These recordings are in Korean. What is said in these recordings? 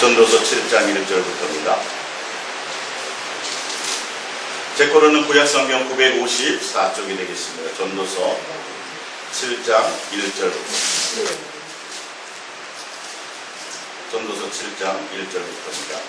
전도서 7장 1절부터입니다. 제 거로는 구약성경 954쪽이 되겠습니다. 전도서 7장 1절부터. 전도서 7장 1절부터입니다.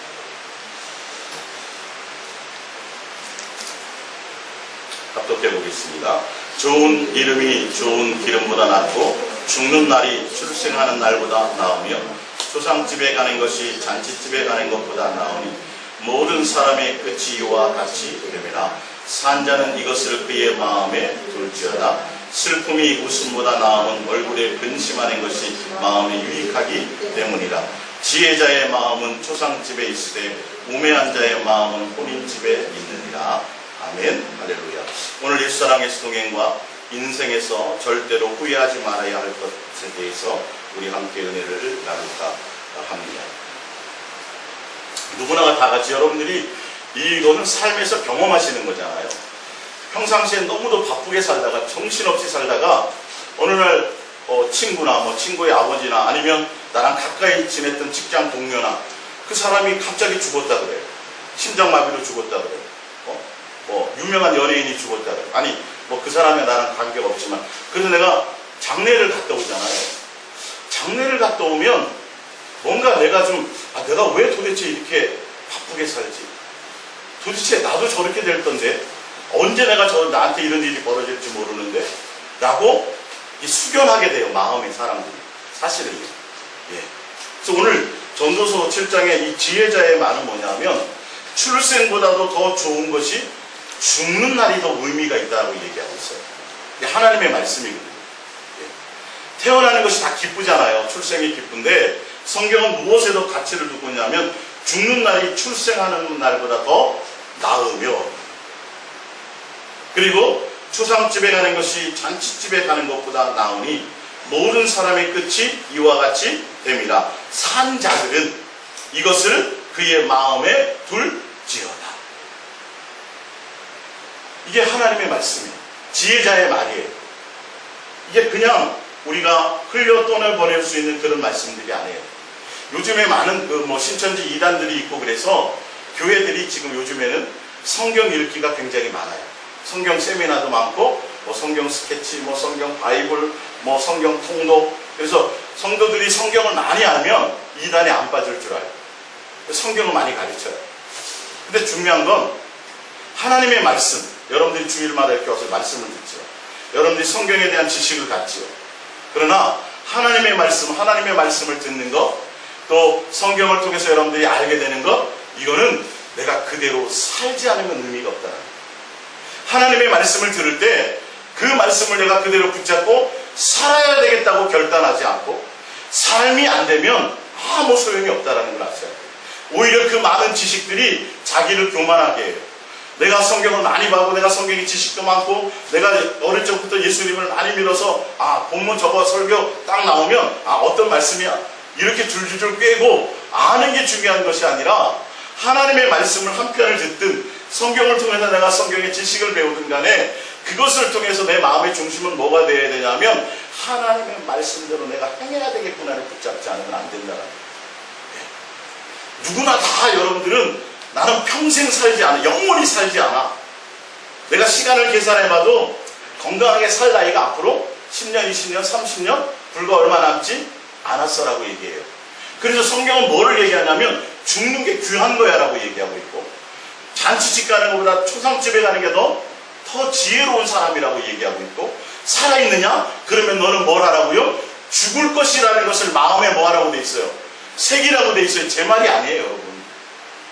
합독해 보겠습니다. 좋은 이름이 좋은 기름보다 낫고 죽는 날이 출생하는 날보다 나으며 초상집에 가는 것이 잔치집에 가는 것보다 나으니 모든 사람의 끝이 이와 같이 됨이라. 산자는 이것을 그의 마음에 둘지어다. 슬픔이 웃음보다 나음은 얼굴에 근심하는 것이 마음에 유익하기 때문이라. 지혜자의 마음은 초상집에 있으되 우매한 자의 마음은 혼인집에 있느니라. 아멘. 할렐루야. 오늘 일사랑의 동행과 인생에서 절대로 후회하지 말아야 할 것에 대해서 우리 함께 은혜를 나눌까 합니다. 누구나 다 같이 여러분들이 이거는 삶에서 경험하시는 거잖아요. 평상시에 너무도 바쁘게 살다가 정신없이 살다가 어느 날 친구나 친구의 아버지나 아니면 나랑 가까이 지냈던 직장 동료나 그 사람이 갑자기 죽었다 그래요. 심장마비로 죽었다 그래요. 유명한 연예인이 죽었다 그래요. 아니 그 사람이 나랑 관계가 없지만 그래서 내가 장례를 갔다 오잖아요. 장례를 갔다 오면 뭔가 내가 내가 왜 도대체 이렇게 바쁘게 살지? 도대체 나도 저렇게 될 건데 언제 내가 나한테 이런 일이 벌어질지 모르는데 라고 숙연하게 돼요. 마음의 사람들이 사실은요. 그래서 오늘 전도서 7장의 이 지혜자의 말은 뭐냐면 출생보다도 더 좋은 것이 죽는 날이 더 의미가 있다고 얘기하고 있어요. 이게 하나님의 말씀이거든요. 태어나는 것이 다 기쁘잖아요. 출생이 기쁜데 성경은 무엇에 더 가치를 두고 있냐면 죽는 날이 출생하는 날보다 더 나으며 그리고 초상집에 가는 것이 잔치집에 가는 것보다 나으니 모든 사람의 끝이 이와 같이 됩니다. 산 자들은 이것을 그의 마음에 둘지어다. 이게 하나님의 말씀이에요. 지혜자의 말이에요. 이게 그냥 우리가 흘려 떠내버릴 수 있는 그런 말씀들이 아니에요. 요즘에 많은 신천지 이단들이 있고 그래서 교회들이 지금 요즘에는 성경 읽기가 굉장히 많아요. 성경 세미나도 많고 성경 스케치, 성경 바이블, 성경 통독. 그래서 성도들이 성경을 많이 알면 이단에 안 빠질 줄 알아요. 성경을 많이 가르쳐요. 근데 중요한 건 하나님의 말씀. 여러분들이 주일마다 이렇게 와서 말씀을 듣죠. 여러분들이 성경에 대한 지식을 갖지요. 그러나 하나님의 말씀을 듣는 것, 또 성경을 통해서 여러분들이 알게 되는 것, 이거는 내가 그대로 살지 않으면 의미가 없다는 거예요. 하나님의 말씀을 들을 때 그 말씀을 내가 그대로 붙잡고 살아야 되겠다고 결단하지 않고 삶이 안 되면 아무 소용이 없다는 걸 아셔야 돼요. 오히려 그 많은 지식들이 자기를 교만하게 해요. 내가 성경을 많이 봐고 내가 성경의 지식도 많고 내가 어릴 적부터 예수님을 많이 믿어서 본문 저거 설교 딱 나오면 어떤 말씀이야 이렇게 줄줄줄 꿰고 아는 게 중요한 것이 아니라 하나님의 말씀을 한 편을 듣든 성경을 통해서 내가 성경의 지식을 배우든 간에 그것을 통해서 내 마음의 중심은 뭐가 되어야 되냐면 하나님의 말씀대로 내가 행해야 되겠구나를 붙잡지 않으면 안 된다는 거예요. 누구나 다 여러분들은 나는 평생 살지 않아. 영원히 살지 않아. 내가 시간을 계산해봐도 건강하게 살 나이가 앞으로 10년, 20년, 30년 불과 얼마 남지 않았어라고 얘기해요. 그래서 성경은 뭐를 얘기하냐면 죽는 게 귀한 거야 라고 얘기하고 있고 잔치집 가는 것보다 초상집에 가는 게 더 지혜로운 사람이라고 얘기하고 있고 살아있느냐? 그러면 너는 뭘 하라고요? 죽을 것이라는 것을 마음에 뭐 하라고 돼 있어요? 새기라고 돼 있어요. 제 말이 아니에요, 여러분.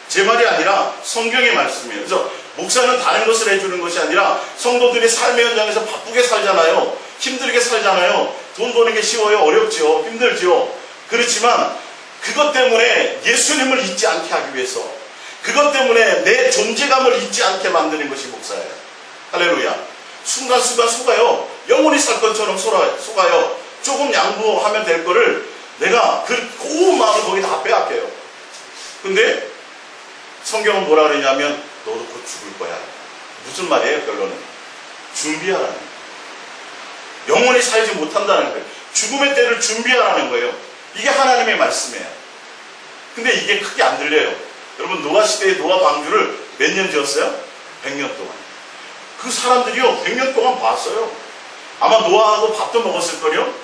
제 말이 아니라 성경의 말씀이에요. 그래서 목사는 다른 것을 해주는 것이 아니라 성도들이 삶의 현장에서 바쁘게 살잖아요. 힘들게 살잖아요. 돈 버는 게 쉬워요? 어렵죠? 힘들죠? 그렇지만 그것 때문에 예수님을 잊지 않게 하기 위해서 그것 때문에 내 존재감을 잊지 않게 만드는 것이 목사예요. 할렐루야. 순간순간 속아요. 영원히 살 것처럼 속아요. 조금 양보하면 될 거를 내가 그 고운 마음을 거기 다 빼앗겨요. 근데 성경은 뭐라 그러냐면 너도 곧 죽을 거야. 무슨 말이에요? 결론은 준비하라는 거예요. 영원히 살지 못한다는 거예요. 죽음의 때를 준비하라는 거예요. 이게 하나님의 말씀이에요. 근데 이게 크게 안 들려요. 여러분, 노아 시대의 노아 방주를 몇 년 지었어요? 100년 동안. 그 사람들이요 100년 동안 봤어요. 아마 노아하고 밥도 먹었을걸요?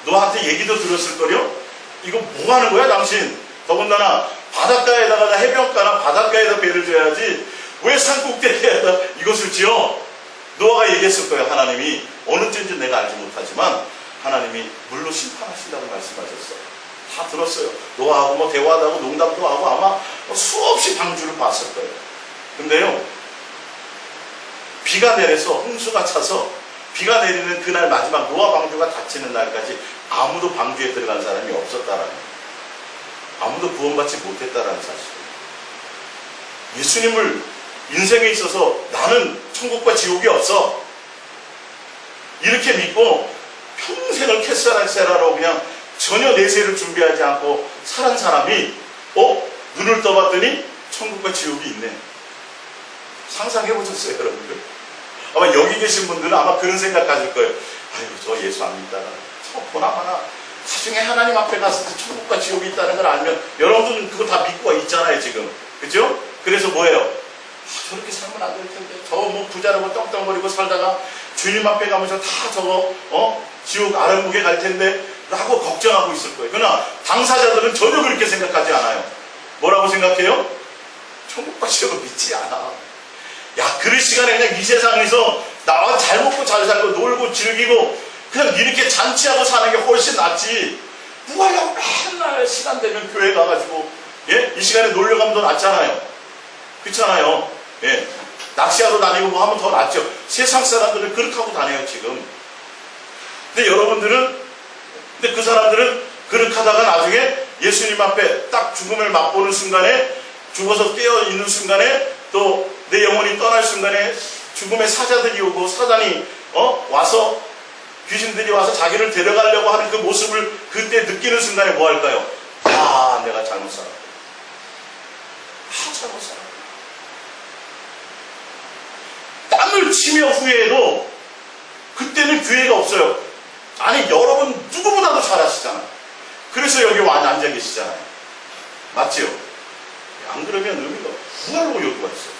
노아한테 얘기도 들었을걸요? 이거 뭐 하는 거야 당신? 더군다나 바닷가에다가 해변가나 바닷가에다 배를 줘야지 왜 산꼭대기에다 이것을 지어? 노아가 얘기했을 거예요. 하나님이 어느 때인지 내가 알지 못하지만 하나님이 물로 심판하신다고 말씀하셨어요. 다 들었어요. 노아하고 뭐 대화도 하고 농담도 하고 아마 수없이 방주를 봤을 거예요. 근데요, 비가 내려서 홍수가 차서 비가 내리는 그날 마지막 노아 방주가 닫히는 날까지 아무도 방주에 들어간 사람이 없었다라는 거예요. 아무도 구원받지 못했다라는 사실이에요. 예수님을 인생에 있어서 나는 천국과 지옥이 없어 이렇게 믿고 평생을 캐사라로 그냥 전혀 내세를 준비하지 않고 살은 사람이 눈을 떠봤더니 천국과 지옥이 있네. 상상해 보셨어요, 여러분들? 아마 여기 계신 분들은 아마 그런 생각 가질 거예요. 아이고, 저 예수 안 믿다가 저 보나마나 나중에 하나님 앞에 가서 천국과 지옥이 있다는 걸 알면 여러분들은 그거 다 믿고 있잖아요, 지금. 그죠? 그래서 뭐예요? 저렇게 살면 안 될 텐데 저 뭐 부자라고 떵떵거리고 살다가 주님 앞에 가면서 다 저거 지옥 아랫목에 갈 텐데 라고 걱정하고 있을 거예요. 그러나 당사자들은 전혀 그렇게 생각하지 않아요. 뭐라고 생각해요? 천국과 지옥을 믿지 않아. 야, 그럴 시간에 그냥 이 세상에서 나와 잘 먹고 잘 살고 놀고 즐기고 그냥 이렇게 잔치하고 사는 게 훨씬 낫지. 누가 하려고 맨날 시간 되면 교회 가가지고 이 시간에 놀러 가면 더 낫잖아요. 그렇잖아요. 낚시하러 다니고 뭐 하면 더 낫죠. 세상 사람들은 그렇게 하고 다녀요, 지금. 근데 여러분들은, 근데 그 사람들은 그렇게 하다가 나중에 예수님 앞에 딱 죽음을 맛보는 순간에, 죽어서 깨어있는 순간에, 또 내 영혼이 떠날 순간에 죽음의 사자들이 오고 사단이 와서 귀신들이 와서 자기를 데려가려고 하는 그 모습을 그때 느끼는 순간에 뭐 할까요? 아, 내가 잘못 살았다. 잘못 살았다. 땀을 치며 후회해도 그때는 기회가 없어요. 아니, 여러분 누구보다도 잘 아시잖아요. 그래서 여기 와 앉아 계시잖아요. 맞지요? 안 그러면 의미가 부활로 여기가 있어요.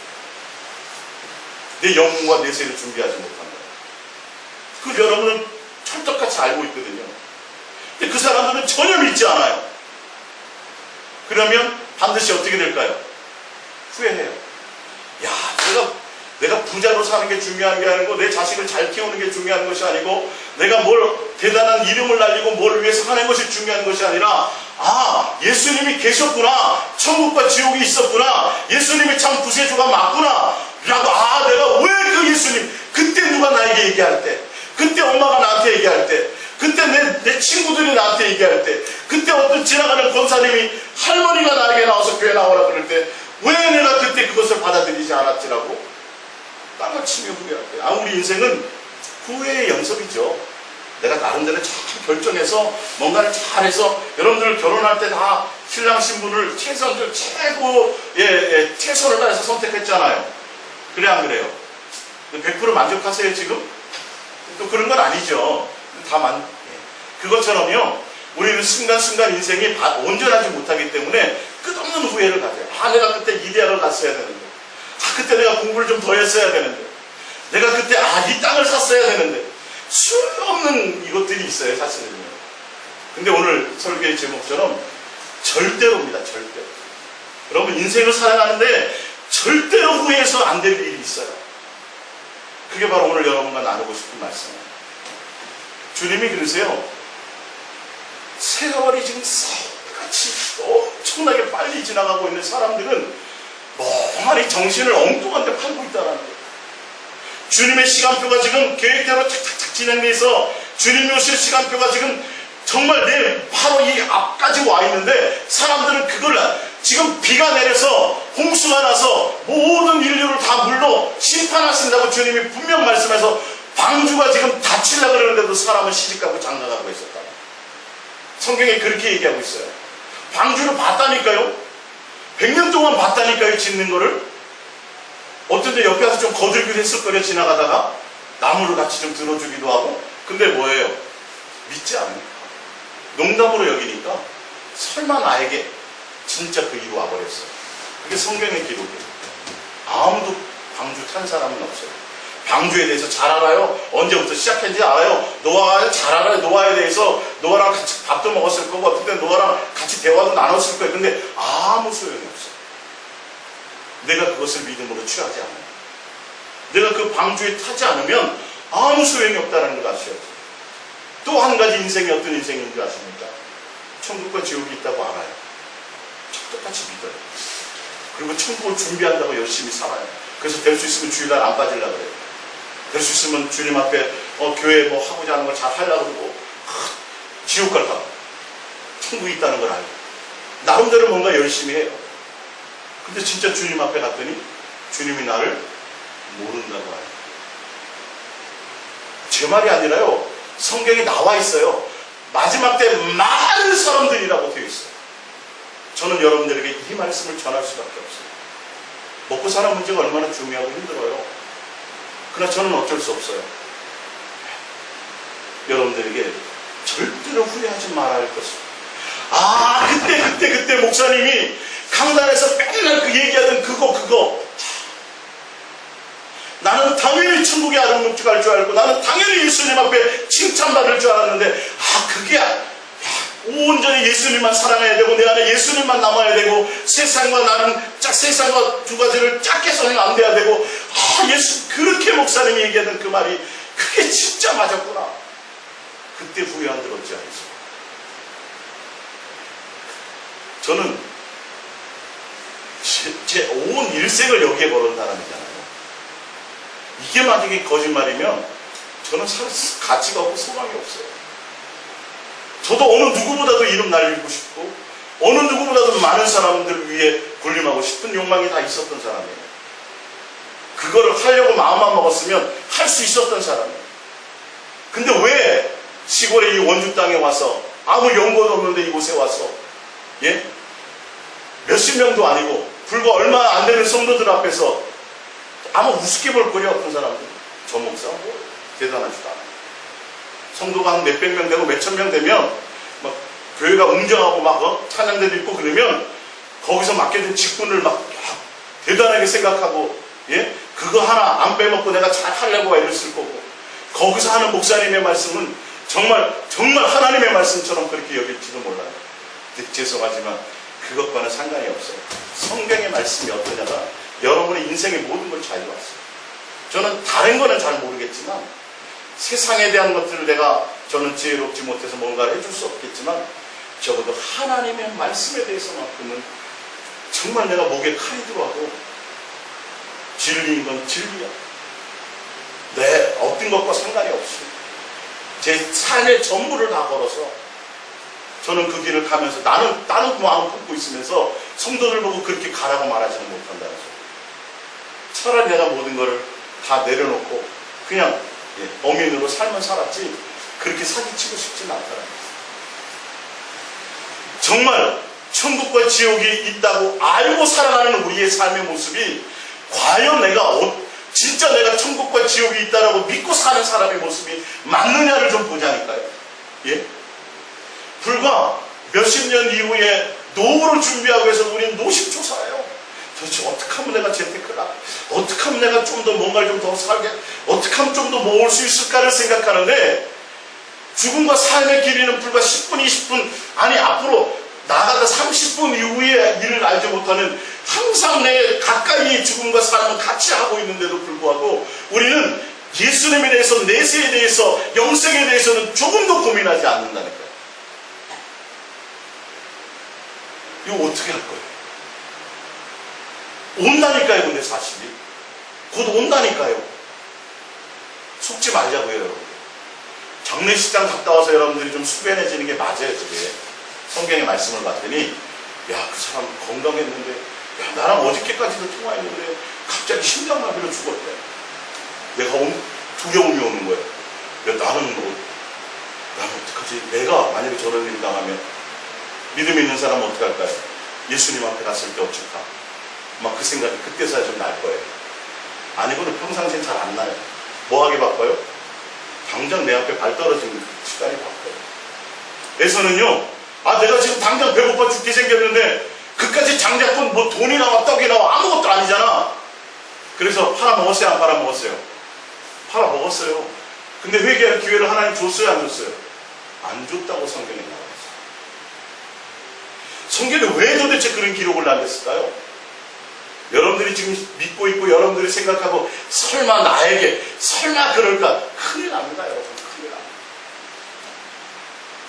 내 영혼과 내세를 준비하지 못한 거예요. 그걸 여러분은 철떡같이 알고 있거든요. 근데 그 사람들은 전혀 믿지 않아요. 그러면 반드시 어떻게 될까요? 후회해요. 야, 내가 부자로 사는 게 중요한 게 아니고 내 자식을 잘 키우는 게 중요한 것이 아니고 내가 뭘 대단한 이름을 날리고 뭘 위해서 하는 것이 중요한 것이 아니라 예수님이 계셨구나. 천국과 지옥이 있었구나. 예수님이 참 구세주가 맞구나. 라고 내가 왜 그 예수님 그때 누가 나에게 얘기할 때 그때 엄마가 나한테 얘기할 때 그때 내 친구들이 나한테 얘기할 때 그때 어떤 지나가는 권사님이 할머니가 나에게 나와서 교회 나오라 그럴 때 왜 내가 그때 그것을 받아들이지 않았지라고 땅을 치며 후회할 때 우리 인생은 후회의 연속이죠. 내가 나름대로 잘 결정해서 뭔가를 잘해서 여러분들 결혼할 때 다 신랑 신부를 최선을 최선을 다해서 선택했잖아요. 그래 안 그래요? 100% 만족하세요 지금? 또 그런 건 아니죠. 그것처럼요 우리는 순간순간 인생이 온전하지 못하기 때문에 끝없는 후회를 가져요. 내가 그때 이대학을 갔어야 되는데 그때 내가 공부를 좀 더 했어야 되는데 내가 그때 이 땅을 샀어야 되는데 수없는 이것들이 있어요 사실은요. 근데 오늘 설교의 제목처럼 절대로입니다. 절대로. 여러분 인생을 살아가는데 절대로 후회해서 안 될 일이 있어요. 그게 바로 오늘 여러분과 나누고 싶은 말씀이에요. 주님이 그러세요. 세월이 지금 새같이 엄청나게 빨리 지나가고 있는 사람들은 멍하니 정신을 엉뚱한 데 팔고 있다는 거예요. 주님의 시간표가 지금 계획대로 착착착 진행돼서 주님이 오실 시간표가 지금 정말 내 바로 이 앞까지 와 있는데 사람들은 그걸 지금 비가 내려서 홍수가 나서 모든 인류를 다 물로 심판하신다고 주님이 분명 말씀해서 방주가 지금 닫히려고 그러는데도 사람은 시집가고 장가가고 있었다. 성경에 그렇게 얘기하고 있어요. 방주를 봤다니까요. 100년 동안 봤다니까요. 짓는 거를. 어떤 데 옆에 와서 좀 거들기도 했을 거예요. 지나가다가 나무를 같이 좀 들어주기도 하고. 근데 뭐예요? 믿지 않으니까. 농담으로 여기니까 설마 나에게 진짜 그 일이 와버렸어요. 그게 성경의 기록이에요. 아무도 방주 탄 사람은 없어요. 방주에 대해서 잘 알아요. 언제부터 시작했는지 알아요. 노아가 잘 알아요. 노아에 대해서 노아랑 같이 밥도 먹었을 거고 어떤 때 노아랑 같이 대화도 나눴을 거예요. 근데 아무 소용이 없어요. 내가 그것을 믿음으로 취하지 않아요. 내가 그 방주에 타지 않으면 아무 소용이 없다는 걸 아셔야죠. 또 한 가지 인생이 어떤 인생인 줄 아십니까? 천국과 지옥이 있다고 알아요. 똑같이 믿어요. 그리고 천국을 준비한다고 열심히 살아요. 그래서 될 수 있으면 주일날 안 빠지려고 그래요. 될 수 있으면 주님 앞에 교회 뭐 하고자 하는 걸 잘 하려고 그러고 지옥 갈까 봐. 천국이 있다는 걸 알고 나름대로 뭔가 열심히 해요. 근데 진짜 주님 앞에 갔더니 주님이 나를 모른다고 해요. 제 말이 아니라요. 성경에 나와 있어요. 마지막 때 많은 사람들이라고 되어 있어요. 저는 여러분들에게 이 말씀을 전할 수밖에 없어요. 먹고 사는 문제가 얼마나 중요하고 힘들어요. 그러나 저는 어쩔 수 없어요. 여러분들에게 절대로 후회하지 말아야 할 것입니다. 그때 목사님이 강단에서 맨날 그 얘기하던 그거 나는 당연히 천국에 아름답게 갈 줄 알고 나는 당연히 예수님 앞에 칭찬받을 줄 알았는데 그게 온전히 예수님만 사랑해야 되고 내 안에 예수님만 남아야 되고 세상과 두 가지를 작게 서는 안 돼야 되고 그렇게 목사님이 얘기하던 그 말이 그게 진짜 맞았구나. 그때 후회 안 들었지 않습니까? 저는 제 온 일생을 여기에 걸은 사람이잖아요. 이게 만약에 거짓말이면 저는 살 가치가 없고 소망이 없어요. 저도 어느 누구보다도 이름 날리고 싶고 어느 누구보다도 많은 사람들 위해 군림하고 싶은 욕망이 다 있었던 사람이에요. 그거를 하려고 마음만 먹었으면 할 수 있었던 사람이에요. 근데 왜 시골의 이 원주 땅에 와서 아무 연고도 없는데 이곳에 와서 몇십 명도 아니고 불과 얼마 안 되는 성도들 앞에서 아마 우습게 볼 거냐 어떤 사람들. 저 목사 대단하지도 않아요. 성도가 한 몇백 명 되고 몇천 명 되면 막 교회가 웅장하고 막 찬양대도 있고 그러면 거기서 맡겨진 직분을 막 대단하게 생각하고 그거 하나 안 빼먹고 내가 잘 하려고 애를 쓸 거고 거기서 하는 목사님의 말씀은 정말 하나님의 말씀처럼 그렇게 여길지도 몰라요. 죄송하지만 그것과는 상관이 없어요. 성경의 말씀이 어떠냐가 여러분의 인생의 모든 걸 자유했어요. 저는 다른 거는 잘 모르겠지만 세상에 대한 것들을 저는 지혜롭지 못해서 뭔가를 해줄 수 없겠지만 적어도 하나님의 말씀에 대해서만큼은 정말 내가 목에 칼이 들어와도 진리인 건 진리야. 내 어떤 것과 상관이 없이 제 삶의 전부를 다 걸어서 저는 그 길을 가면서 나는 다른 마음 품고 있으면서 성도들 보고 그렇게 가라고 말하지는 못한다는 소리. 차라리 내가 모든 것을 다 내려놓고 그냥 범인으로 삶을 살았지 그렇게 사기치고 싶지는 않다는 거예요. 정말 천국과 지옥이 있다고 알고 살아가는 우리의 삶의 모습이 과연 진짜 내가 천국과 지옥이 있다라고 믿고 사는 사람의 모습이 맞느냐를 좀 보자니까요. 불과 몇십 년 이후에 노후를 준비하고 해서 우리는 노심초사해요. 도대체 어떻게 하면 내가 재테크를 하고 어떻게 하면 내가 좀 더 뭔가를 좀 더 살게 어떻게 하면 좀 더 모을 수 있을까를 생각하는데 죽음과 삶의 길이는 불과 10분 20분 아니 앞으로 나아가다 30분 이후에 일을 알지 못하는 항상 내 가까이 죽음과 삶을 같이 하고 있는데도 불구하고 우리는 예수님에 대해서 내세에 대해서 영생에 대해서는 조금도 고민하지 않는다니까요. 이거 어떻게 할 거예요? 온다니까요. 근데 사실이 곧 온다니까요. 속지 말자고요. 여러분. 장례식장 갔다 와서 여러분들이 좀 수변해지는 게 맞아요. 그게 성경의 말씀을 봤더니 그 사람 건강했는데 나랑 어저께까지도 통화했는데 갑자기 심장마비로 죽었대. 내가 두려움이 오는 거예요. 나는 어떡하지? 내가 만약에 저런 일 당하면 믿음 있는 사람은 어떻게 할까요? 예수님 앞에 갔을 때 어쩔까? 막 그 생각이 그때서야 좀 날 거예요. 아니고는 평상시엔 잘 안 나요. 뭐 하게 바빠요? 당장 내 앞에 발 떨어지는 시간이 바빠요. 에서는요, 내가 지금 당장 배고파 죽게 생겼는데 그까지 장자권 뭐 돈이 나와 떡이 나와 아무것도 아니잖아. 그래서 팔아먹었어요, 안 팔아먹었어요? 팔아먹었어요. 근데 회개할 기회를 하나님 줬어요, 안 줬어요? 안 줬다고 성경에 나와 있어요. 성경에 왜 도대체 그런 기록을 남겼을까요? 여러분들이 지금 믿고 있고 여러분들이 생각하고 설마 나에게 설마 그럴까? 큰일 납니다, 여러분. 큰일 납니다.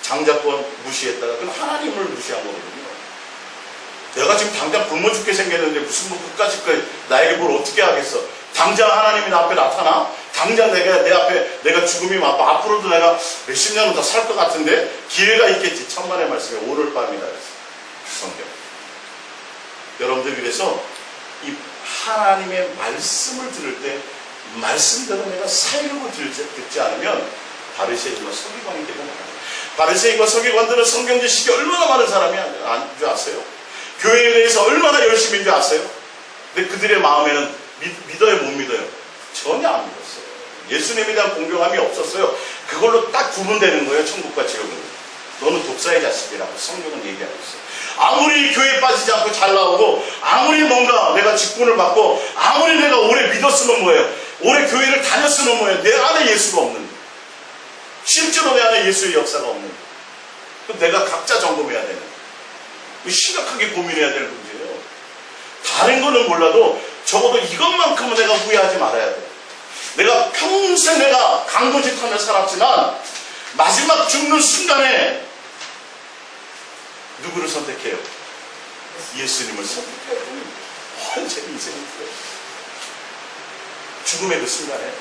장자권 무시했다가 그건 하나님을 무시한 거거든요. 내가 지금 당장 굶어 죽게 생겼는데 무슨 뭐 끝까지 나에게 뭘 어떻게 하겠어? 당장 하나님이 나 앞에 나타나? 당장 내 앞에 내가 죽음이 앞으로도 내가 몇십 년은 더 살 것 같은데 기회가 있겠지. 천만의 말씀에 오를 밤이다 그랬어. 성경. 여러분들 그래서 이 하나님의 말씀을 들을 때 말씀대로 내가 살려고 듣지 않으면 바리새인과 서기관이 되고 말합니다. 바리새인과 서기관들은 성경 지식이 얼마나 많은 사람이 아닌 줄 아세요? 교회에 대해서 얼마나 열심인 줄 아세요? 근데 그들의 마음에는 믿어요, 못 믿어요? 전혀 안 믿었어요. 예수님에 대한 공경함이 없었어요. 그걸로 딱 구분되는 거예요, 천국과 지옥은. 너는 독사의 자식이라고 성경은 얘기하고 있어요. 아무리 교회에 빠지지 않고 잘 나오고 아무리 뭔가 내가 직분을 받고 아무리 내가 오래 믿었으면 뭐예요? 오래 교회를 다녔으면 뭐예요? 내 안에 예수가 없는, 실제로 내 안에 예수의 역사가 없는, 내가 각자 점검해야 되는, 심각하게 고민해야 될 문제예요. 다른 거는 몰라도 적어도 이것만큼은 내가 후회하지 말아야 돼. 내가 평생 내가 강도짓하며 살았지만 마지막 죽는 순간에 누구를 선택해요? 예수님을 선택해요. 완전히 인생이에요. 죽음의 그 순간에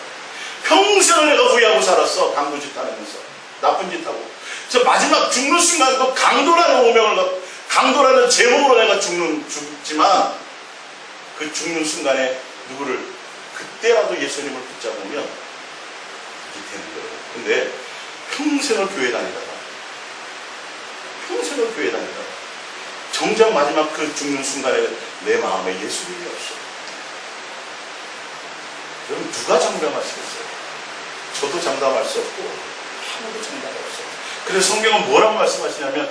평생을 내가 후회하고 살았어. 강도짓 하면서 나쁜 짓 하고. 저 마지막 죽는 순간에도 강도라는 오명을, 강도라는 제목으로 내가 죽지만 그 죽는 순간에 누구를, 그때라도 예수님을 붙잡으면 이게 되는 거예요. 근데 평생을 교회 다니다가 정작 마지막 그 죽는 순간에 내 마음에 예수님이 없어. 여러분 누가 장담하시겠어요? 저도 장담할 수 없고 아무도 장담할 수 없어요. 그래서 성경은 뭐라고 말씀하시냐면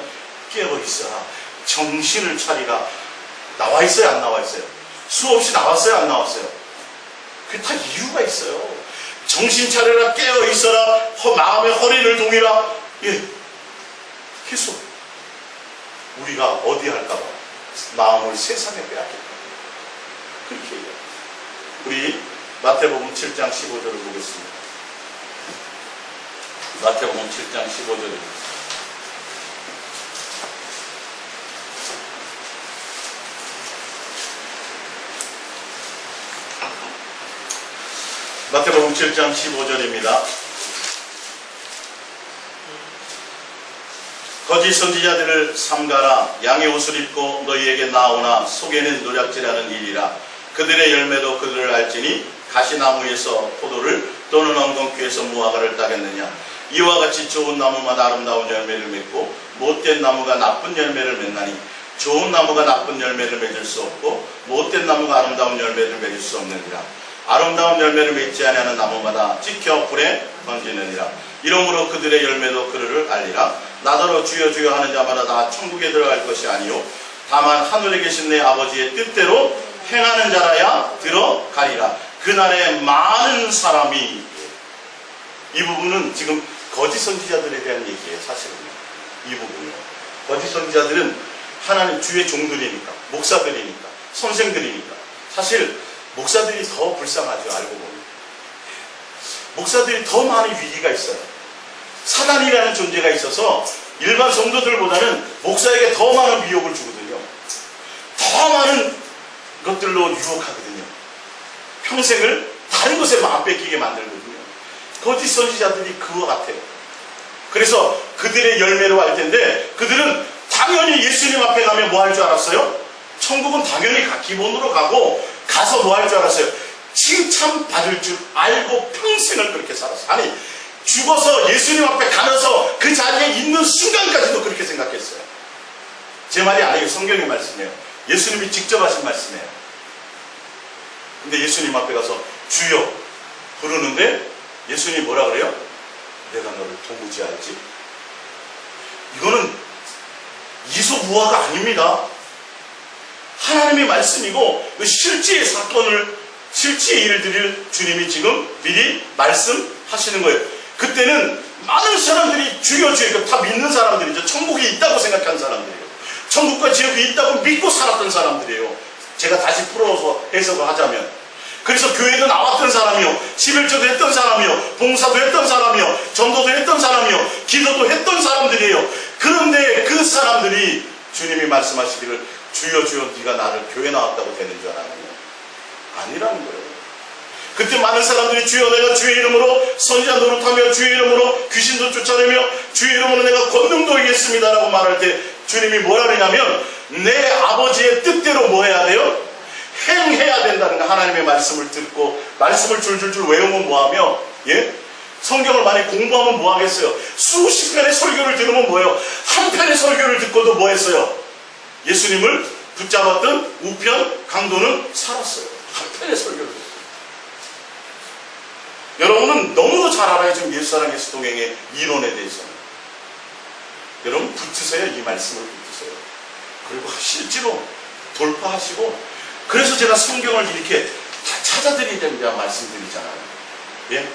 깨어 있어라, 정신을 차리라. 나와 있어요, 안 나와 있어요? 수없이 나왔어요, 안 나왔어요? 그게 다 이유가 있어요. 정신 차려라, 깨어 있어라, 마음의 허리를 동이라. 예, 계속 우리가 어디 할까봐 마음을 세상에 빼앗길까, 그렇게 얘기해요. 우리 마태복음 7장 15절을 보겠습니다. 마태복음 7장 15절입니다. 마태복음 7장 15절입니다. 거짓 선지자들을 삼가라. 양의 옷을 입고 너희에게 나오나 속에는 노략질하는 일이라. 그들의 열매도 그들을 알지니 가시나무에서 포도를 또는 엉겅퀴에서 무화과를 따겠느냐. 이와 같이 좋은 나무마다 아름다운 열매를 맺고 못된 나무가 나쁜 열매를 맺나니 좋은 나무가 나쁜 열매를 맺을 수 없고 못된 나무가 아름다운 열매를 맺을 수 없느니라. 아름다운 열매를 맺지 아니하는 나무마다 찍혀 불에 던지느니라. 이러므로 그들의 열매도 그를 알리라. 나더러 주여 주여 하는 자마다 다 천국에 들어갈 것이 아니요 다만 하늘에 계신 내 아버지의 뜻대로 행하는 자라야 들어가리라. 그날에 많은 사람이, 이 부분은 지금 거짓 선지자들에 대한 얘기예요. 사실은 이 부분이요. 거짓 선지자들은 하나님 주의 종들이니까, 목사들이니까, 선생들이니까. 사실 목사들이 더 불쌍하죠. 알고 보면 목사들이 더 많은 위기가 있어요. 사단이라는 존재가 있어서 일반 성도들보다는 목사에게 더 많은 미혹을 주거든요. 더 많은 것들로 유혹하거든요. 평생을 다른 것에 마음 뺏기게 만들거든요. 거짓 선지자들이 그와 같아요. 그래서 그들의 열매로 할 텐데, 그들은 당연히 예수님 앞에 가면 뭐 할 줄 알았어요? 천국은 당연히 기본으로 가고, 가서 뭐 할 줄 알았어요? 칭찬받을 줄 알고 평생을 그렇게 살았어요. 아니, 죽어서 예수님 앞에 가면서 그 자리에 있는 순간까지도 그렇게 생각했어요. 제 말이 아니에요. 성경의 말씀이에요. 예수님이 직접 하신 말씀이에요. 근데 예수님 앞에 가서 주여 부르는데 예수님이 뭐라 그래요? 내가 너를 도무지 알지? 이거는 이소무화가 아닙니다. 하나님의 말씀이고 그 실제의 사건을, 실제의 일들을 주님이 지금 미리 말씀하시는 거예요. 그때는 많은 사람들이 주여 주여, 다 믿는 사람들이죠. 천국이 있다고 생각한 사람들이에요. 천국과 지옥이 있다고 믿고 살았던 사람들이에요. 제가 다시 풀어서 해석을 하자면, 그래서 교회도 나왔던 사람이요, 11조도 했던 사람이요, 봉사도 했던 사람이요, 전도도 했던 사람이요, 기도도 했던 사람들이에요. 그런데 그 사람들이 주님이 말씀하시기를 주여 주여 네가 나를 교회 나왔다고 되는 줄 알았느냐? 아니라는 거예요. 그때 많은 사람들이 주여 내가 주의 이름으로 선지자 노릇하며 주의 이름으로 귀신도 쫓아내며 주의 이름으로 내가 권능도 이겠습니다 라고 말할 때 주님이 뭐라 그러냐면 내 아버지의 뜻대로 뭐 해야 돼요? 행해야 된다는 거. 하나님의 말씀을 듣고 말씀을 줄줄줄 외우면 뭐하며, 예? 성경을 많이 공부하면 뭐 하겠어요? 수십 편의 설교를 들으면 뭐예요? 한 편의 설교를 듣고도 뭐 했어요? 예수님을 붙잡았던 우편 강도는 살았어요. 한 편의 설교를 듣고. 여러분은 너무도 잘 알아요. 지금 예수사랑 예수 동행의 이론에 대해서는. 여러분 붙으세요. 이 말씀을 붙으세요. 그리고 실제로 돌파하시고, 그래서 제가 성경을 이렇게 다 찾아드리야 됩니다. 말씀드리잖아요. 예?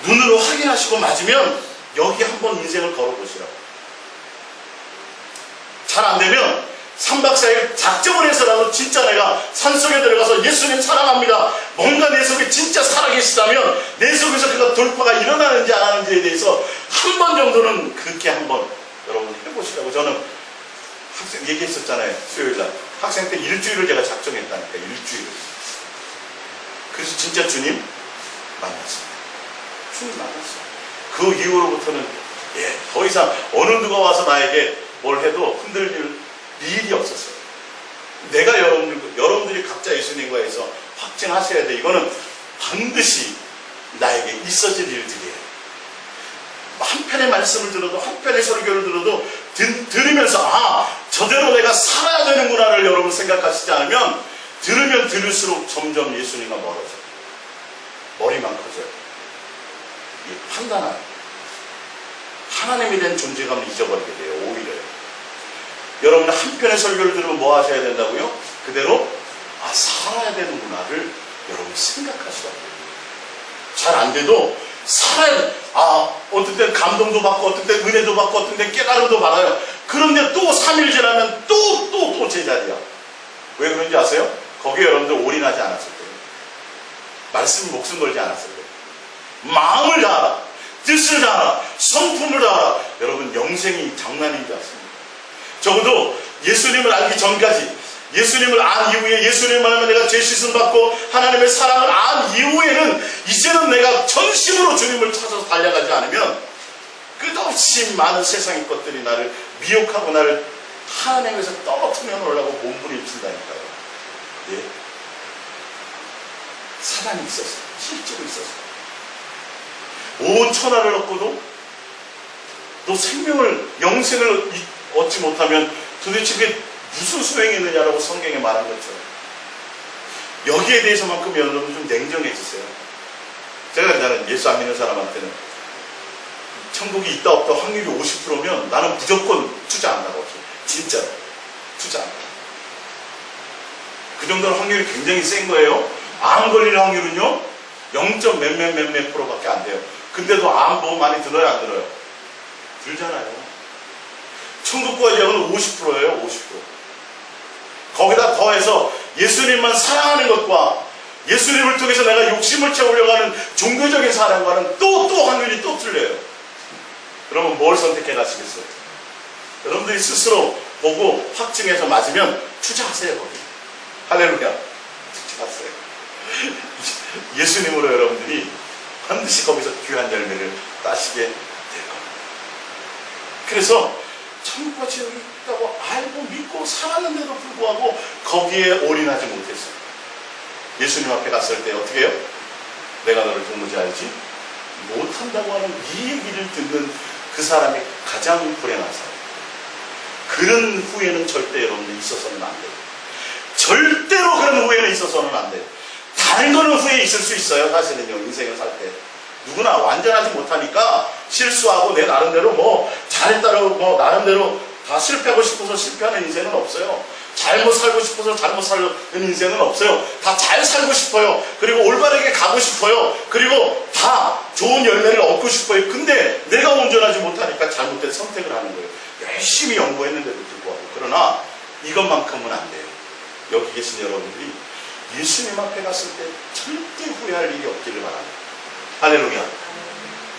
눈으로 확인하시고 맞으면 여기 한번 인생을 걸어보시라고. 잘 안되면 3박 4일 작정을 해서라도 진짜 내가 산속에 들어가서 예수님 사랑합니다. 뭔가 내 속에 진짜 살아계시다면 내 속에서 그가 돌파가 일어나는지 안 하는지에 대해서 한 번 정도는 그렇게 한번 여러분 해보시라고. 저는 학생 얘기했었잖아요. 수요일날 학생 때 일주일을 제가 작정했다니까. 일주일. 그래서 진짜 주님 만났어요. 주님 만났어요. 그 이후로부터는 더 이상 어느 누가 와서 나에게 뭘 해도 흔들릴 일이 없었어요. 내가 여러분들이 각자 예수님과에서 확증하셔야 돼. 이거는 반드시 나에게 있어질 일들이에요. 한 편의 말씀을 들어도, 한 편의 설교를 들어도 들으면서 저대로 내가 살아야 되는구나를 여러분 생각하시지 않으면 들으면 들을수록 점점 예수님과 멀어져요. 머리만 커져요. 판단하는 하나님에 대한 존재감을 잊어버리게 돼요. 오히려요. 여러분 한 편의 설교를 들으면 뭐 하셔야 된다고요? 그대로 살아야 되는구나를 여러분 생각하시라고요. 잘 안 돼도 살아야 돼. 어떤 때 감동도 받고, 어떤 때 은혜도 받고, 어떤 때 깨달음도 받아요. 그런데 또 3일 지나면 또 제자리야. 왜 그런지 아세요? 거기에 여러분들 올인하지 않았을 거예요. 말씀이 목숨 걸지 않았을 거예요. 마음을 다하라, 뜻을 다하라, 성품을 다하라. 여러분 영생이 장난인 줄 아십니까? 적어도 예수님을 알기 전까지, 예수님을 안 이후에, 예수님을 만나면 내가 죄 씻음 받고 하나님의 사랑을 안 이후에는 이제는 내가 전심으로 주님을 찾아서 달려가지 않으면 끝없이 많은 세상의 것들이 나를 미혹하고 나를 하나님에서 떨어뜨려 놓으려고 몸부림친다니까요. 예. 사단이 있었어요. 실제로 있었어요. 온 천하를 얻고도 너 생명을, 영생을 얻지 못하면 도대체 그게 무슨 소용이 있느냐라고 성경에 말한 것처럼 여기에 대해서만큼 여러분 좀 냉정해지세요. 제가 그냥 예수 안 믿는 사람한테는 천국이 있다 없다 확률이 50%면 나는 무조건 투자 안 나가고, 진짜 투자 안 나가고. 그 정도는 확률이 굉장히 센 거예요. 암 걸리는 확률은요 0. 몇몇 %밖에 안 돼요. 근데도 암 보험 많이 들어요, 안 들어요? 들잖아요. 천국과 지옥은 50%예요. 50%. 거기다 더해서 예수님만 사랑하는 것과 예수님을 통해서 내가 욕심을 채우려고 하는 종교적인 사랑과는 또 확률이 또 틀려요. 그러면 뭘 선택해 가시겠어요? 여러분들이 스스로 보고 확증해서 맞으면 투자하세요. 거기. 할렐루야. 투자하세요. 예수님으로 여러분들이 반드시 거기서 귀한 열매를 따시게 될 겁니다. 그래서 천국과 지옥이 있다고 알고 믿고 살았는데도 불구하고 거기에 올인하지 못했어요. 예수님 앞에 갔을 때 어떻게 해요? 내가 너를 도무지 알지 못한다고 하는 이 얘기를 듣는 그 사람이 가장 불행한 사람. 그런 후회는 절대 여러분들 있어서는 안 돼요. 절대로 그런 후회는 있어서는 안 돼요. 다른 거는 후회 있을 수 있어요. 사실은요, 인생을 살 때. 누구나 완전하지 못하니까 실수하고 내 나름대로 뭐 잘했다고 뭐 나름대로 다 실패하고 싶어서 실패하는 인생은 없어요. 잘못 살고 싶어서 잘못 사는 인생은 없어요. 다 잘 살고 싶어요. 그리고 올바르게 가고 싶어요. 그리고 다 좋은 열매를 얻고 싶어요. 근데 내가 온전하지 못하니까 잘못된 선택을 하는 거예요. 열심히 연구했는데도 불구하고. 그러나 이것만큼은 안 돼요. 여기 계신 여러분들이 예수님 앞에 갔을 때 절대 후회할 일이 없기를 바랍니다. 할렐루야.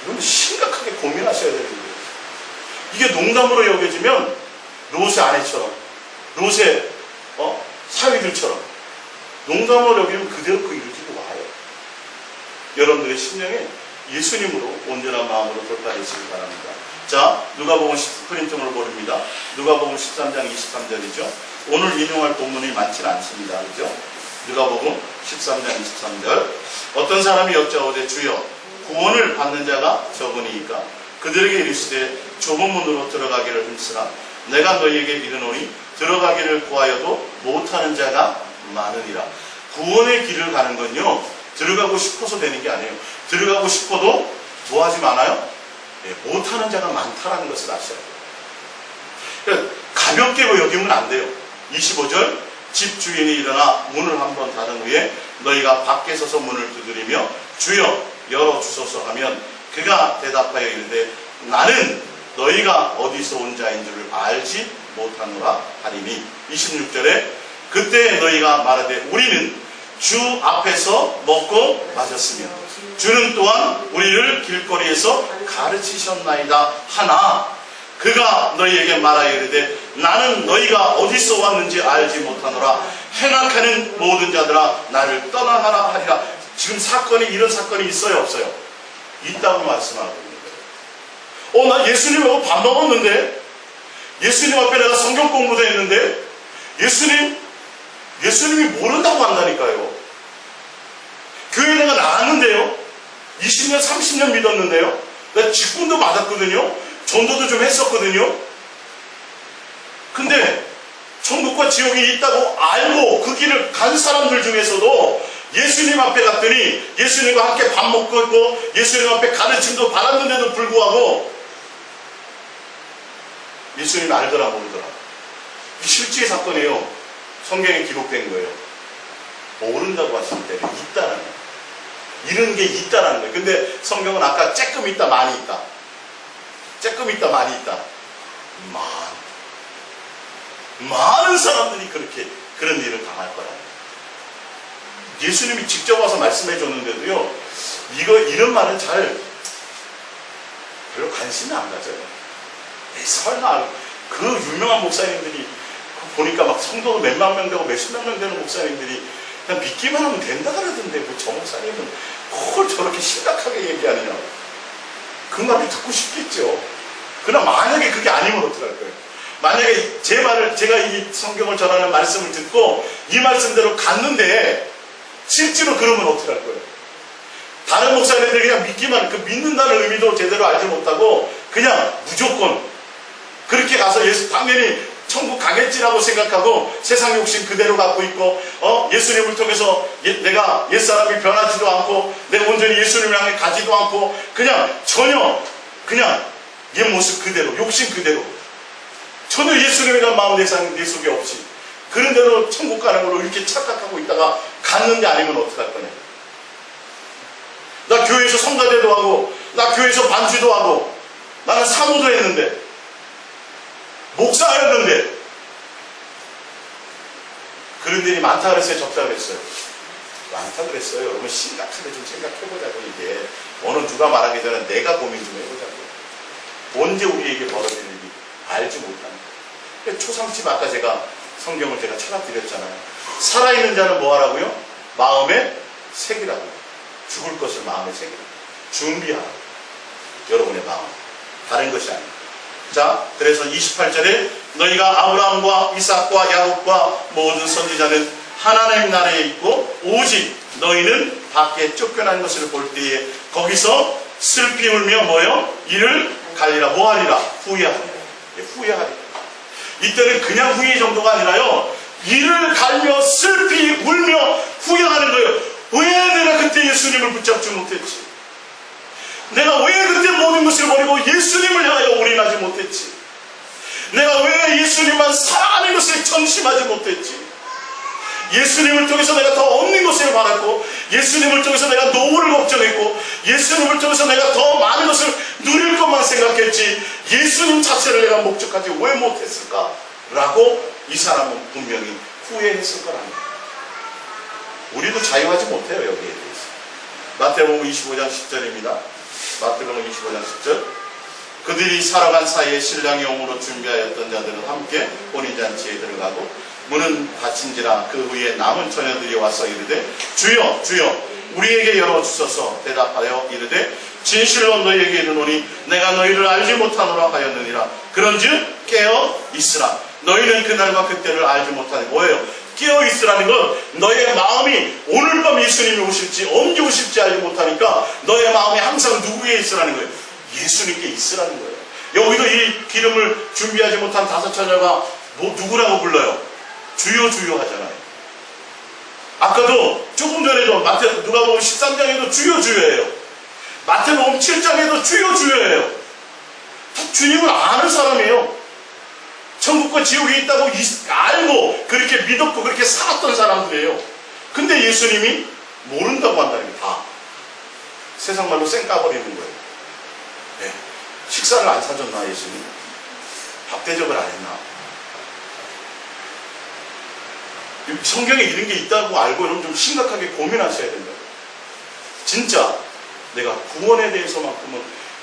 이건 심각하게 고민하셔야 되는 거예요. 이게 농담으로 여겨지면 롯의 아내처럼, 롯의 사위들처럼 농담으로 여기면 그대로 그 일을 지고 와요. 여러분들의 심령에 예수님으로 온전한 마음으로 돌파하시기 바랍니다. 자, 누가복음 프린팅으로 보릅니다. 누가복음 13장 23절이죠. 오늘 인용할 본문이 많지는 않습니다. 그죠? 누가복음 13장 23절. 어떤 사람이 여짜오되 주여 구원을 받는 자가 적으니이까 그들에게 이르시되 좁은 문으로 들어가기를 힘쓰라. 내가 너희에게 이르노니 들어가기를 구하여도 못하는 자가 많으니라. 구원의 길을 가는 건요, 들어가고 싶어서 되는 게 아니에요. 들어가고 싶어도 뭐 하지 않아요? 못하는 자가 많다라는 것을 아셔야 돼요. 그러니까 가볍게 여기면 안 돼요. 25절, 집 주인이 일어나 문을 한번 닫은 후에 너희가 밖에 서서 문을 두드리며 주여 열어주소서 하면 그가 대답하여 이르되 나는 너희가 어디서 온 자인 줄을 알지 못하노라 하리니. 26절에 그때 너희가 말하되 우리는 주 앞에서 먹고 마셨으며 주는 또한 우리를 길거리에서 가르치셨나이다 하나 그가 너희에게 말하여 이르되 나는 너희가 어디서 왔는지 알지 못하노라. 행악하는 모든 자들아 나를 떠나가라 하리라. 지금 이런 사건이 있어요 없어요? 있다고 말씀하고 있는 거예요. 나 예수님하고 밥 먹었는데, 예수님 앞에 내가 성경 공부도 했는데 예수님이 모른다고 한다니까요. 교회 내가 나왔는데요, 20년 30년 믿었는데요, 내가 직분도 받았거든요, 전도도 좀 했었거든요. 근데 천국과 지옥이 있다고 알고 그 길을 간 사람들 중에서도 예수님 앞에 갔더니 예수님과 함께 밥 먹고 있고 예수님 앞에 가르침도 받았는데도 불구하고 예수님 알더라 모르더라. 이 실제 사건이에요. 성경에 기록된 거예요. 모른다고 하실 때 있다라는 거예요. 이런 게 있다라는 거예요. 근데 성경은 아까 조금 있다 많이 있다, 조금 있다 많이 있다, 많은 사람들이 그런 일을 당할 거라는 거예요. 예수님이 직접 와서 말씀해 줬는데도요, 이런 말은 별로 관심이 안 가져요. 설마 그 유명한 목사님들이 보니까 막 성도도 몇만 명 되고 몇십만 명 되는 목사님들이 그냥 믿기만 하면 된다 그러던데 뭐 저 목사님은 그걸 저렇게 심각하게 얘기하느냐. 그 말을 듣고 싶겠죠. 그러나 만약에 그게 아니면 어떡할 거예요? 만약에 제가 이 성경을 전하는 말씀을 듣고 이 말씀대로 갔는데 실제로 그러면 어떡할 거예요? 다른 목사님들이 그냥 믿는다는 의미도 제대로 알지 못하고 그냥 무조건 그렇게 가서 당연히 천국 가겠지라고 생각하고 세상 욕심 그대로 갖고 있고 예수님을 통해서 내가 옛사람이 변하지도 않고 내가 온전히 예수님을 향해 가지도 않고 전혀 옛 모습 그대로, 욕심 그대로, 전혀 예수님에 대한 마음 내 속에 없이 그런 대로 천국 가는 걸로 이렇게 착각하고 있다가 갔는데 아니면 어떡할 거냐. 나 교회에서 성가대도 하고 나 교회에서 반주도 하고 나는 사모도 했는데 목사였는데 그런 일이 많다 그랬어요, 적다 그랬어요? 많다 그랬어요. 여러분 심각하게 좀 생각해보자고. 이게 오늘 누가 말하기 전에 내가 고민 좀 해보자고. 언제 우리에게 벌어질 일이 알지 못하는. 초상집 아까 성경을 제가 찾아드렸잖아요. 살아있는 자는 뭐 하라고요? 마음에 새기라고. 죽을 것을 마음에 새기라고. 준비하라고. 여러분의 마음. 다른 것이 아니에요. 자, 그래서 28절에 너희가 아브라함과 이삭과 야곱과 모든 선지자는 하나님 나라에 있고 오직 너희는 밖에 쫓겨난 것을 볼 때에 거기서 슬피 울며 이를 갈리라. 뭐 하리라? 후회하리라. 후회하리라. 이때는 그냥 후회 정도가 아니라요, 이를 갈며 슬피 울며 후회하는 거예요. 왜 내가 그때 예수님을 붙잡지 못했지? 내가 왜 그때 모든 것을 버리고 예수님을 향하여 올인하지 못했지? 내가 왜 예수님만 사랑하는 것에 전심하지 못했지? 예수님을 통해서 내가 더 얻는 것을 바랐고, 예수님을 통해서 내가 노후를 걱정했고, 예수님을 통해서 내가 더 많은 것을 누릴 것만 생각했지, 예수님 자체를 내가 목적하지 왜 못했을까? 라고 이 사람은 분명히 후회했을 거랍니다. 우리도 자유하지 못해요. 여기에 대해서. 마태복음 25장 10절입니다. 마태복음 25장 10절. 그들이 살아간 사이에 신랑이 오므로 준비하였던 자들은 함께 혼인잔치에 들어가고 문은 닫힌지라. 그 후에 남은 처녀들이 와서 이르되 주여 주여 우리에게 열어주소서. 대답하여 이르되 진실로 너희에게 이르노니 내가 너희를 알지 못하노라 하였느니라. 그런즉 깨어 있으라. 너희는 그날과 그때를 알지 못하니. 뭐예요? 깨어 있으라는 건 너의 마음이 오늘 밤 예수님이 오실지 언제 오실지 알지 못하니까 너의 마음이 항상 누구에 있으라는 거예요? 예수님께 있으라는 거예요. 여기도 이 기름을 준비하지 못한 다섯 처녀가 누구라고 불러요? 주여 주여 하잖아요. 아까도 조금 전에도 누가복음 13장에도 주여 주여예요. 마태복음 7장에도 주여 주여예요. 다 주님을 아는 사람이에요. 천국과 지옥이 있다고 알고 그렇게 믿었고 그렇게 살았던 사람들이에요. 근데 예수님이 모른다고 한다는 게 다 세상 말로 쌩 까버리는 거예요. 네. 식사를 안 사줬나 예수님? 밥 대접을 안 했나? 성경에 이런 게 있다고 알고 여러분 좀 심각하게 고민하셔야 된다. 진짜 내가 구원에 대해서만큼은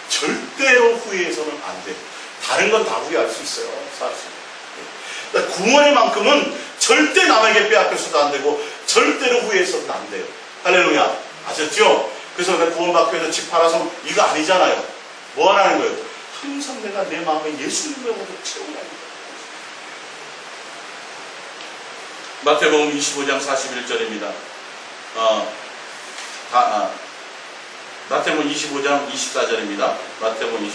절대로 후회해서는 안 돼. 다른 건 다 후회할 수 있어요. 그러니까 구원의만큼은 절대 남에게 빼앗겨서도 안 되고 절대로 후회해서도 안 돼요. 할렐루야. 아셨죠? 그래서 내가 구원받기 위해서 집 팔아서 이거 아니잖아요. 뭐 하라는 거예요? 항상 내가 내 마음에 예수님을 모두 채우라는 거예요. 마태복음 25장 41절입니다. 마태복음 25장 24절입니다. 마태복음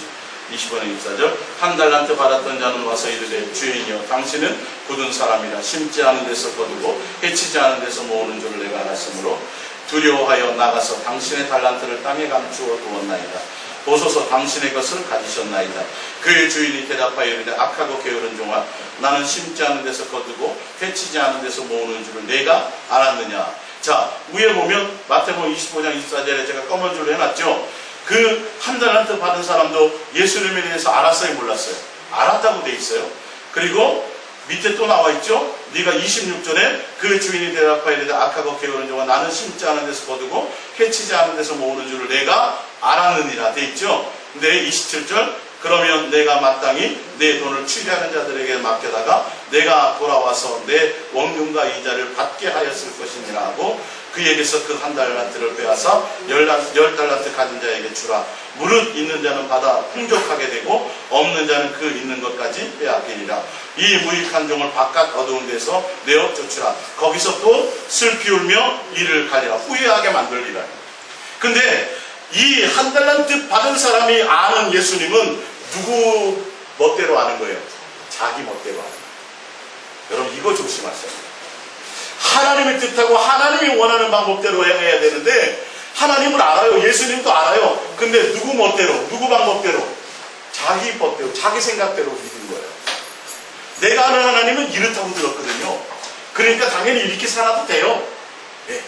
25장 24절. 한 달란트 받았던 자는 와서 이르되 주인이여 당신은 굳은 사람이라 심지 않은 데서 거두고 해치지 않은 데서 모으는 줄을 내가 알았으므로 두려워하여 나가서 당신의 달란트를 땅에 감추어 두었나이다. 보소서 당신의 것을 가지셨나이다. 그의 주인이 대답하여 이르되 악하고 게으른 종아 나는 심지 않은 데서 거두고 해치지 않은 데서 모으는 줄을 내가 알았느냐. 자, 위에 보면 마태복음 25장 24절에 제가 검은 줄로 해놨죠. 그 한 달란트 받은 사람도 예수님에 대해서 알았어요, 몰랐어요? 알았다고 돼 있어요. 그리고 밑에 또 나와 있죠. 네가 26절에 그 주인이 대답하여 이르되 악하고 게으른 종아 나는 심지 않은 데서 거두고 해치지 않은 데서 모으는 줄을 내가 알았느니라 돼 있죠. 근데 27절 그러면 내가 마땅히 내 돈을 취리하는 자들에게 맡겨다가 내가 돌아와서 내 원금과 이자를 받게 하였을 것이니라 하고 그에게서 그 한 달란트를 빼앗아 10달란트 가진 자에게 주라. 무릇 있는 자는 받아 풍족하게 되고 없는 자는 그 있는 것까지 빼앗기리라. 이 무익한 종을 바깥 어두운 데서 내어 쫓으라. 거기서 또 슬피 울며 이를 가리라. 후회하게 만들리라. 근데 이 한 달란트 받은 사람이 아는 예수님은 누구 멋대로 아는 거예요? 자기 멋대로 아는 거예요. 여러분 이거 조심하세요. 하나님의 뜻하고 하나님이 원하는 방법대로 해야 되는데 하나님을 알아요. 예수님도 알아요. 근데 누구 멋대로, 누구 방법대로, 자기 멋대로, 자기 생각대로 믿은 거예요. 내가 아는 하나님은 이렇다고 들었거든요. 그러니까 당연히 이렇게 살아도 돼요. 네.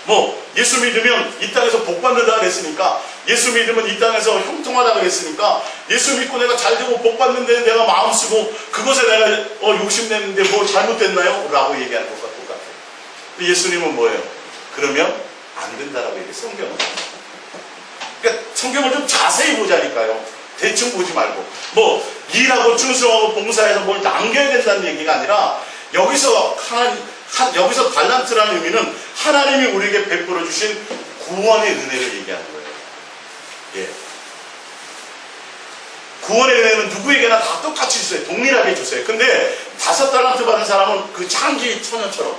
뭐 예수 믿으면 이 땅에서 복 받는다 그랬으니까, 예수 믿으면 이 땅에서 형통하다 그랬으니까, 예수 믿고 내가 잘 되고 복 받는데 내가 마음 쓰고 그것에 내가 욕심내는데 뭐 잘못됐나요? 라고 얘기하는 것과 똑같아요. 예수님은 뭐예요? 그러면 안 된다라고 얘기해요. 성경은. 그러니까 성경을 좀 자세히 보자니까요. 대충 보지 말고 뭐 일하고 충성하고 봉사해서 뭘 남겨야 된다는 얘기가 아니라, 여기서 여기서 달란트라는 의미는 하나님이 우리에게 베풀어 주신 구원의 은혜를 얘기하는 거예요. 예. 구원의 은혜는 누구에게나 다 똑같이 주세요. 동일하게 주세요. 근데 5달란트 받은 사람은 그 창기 처녀처럼,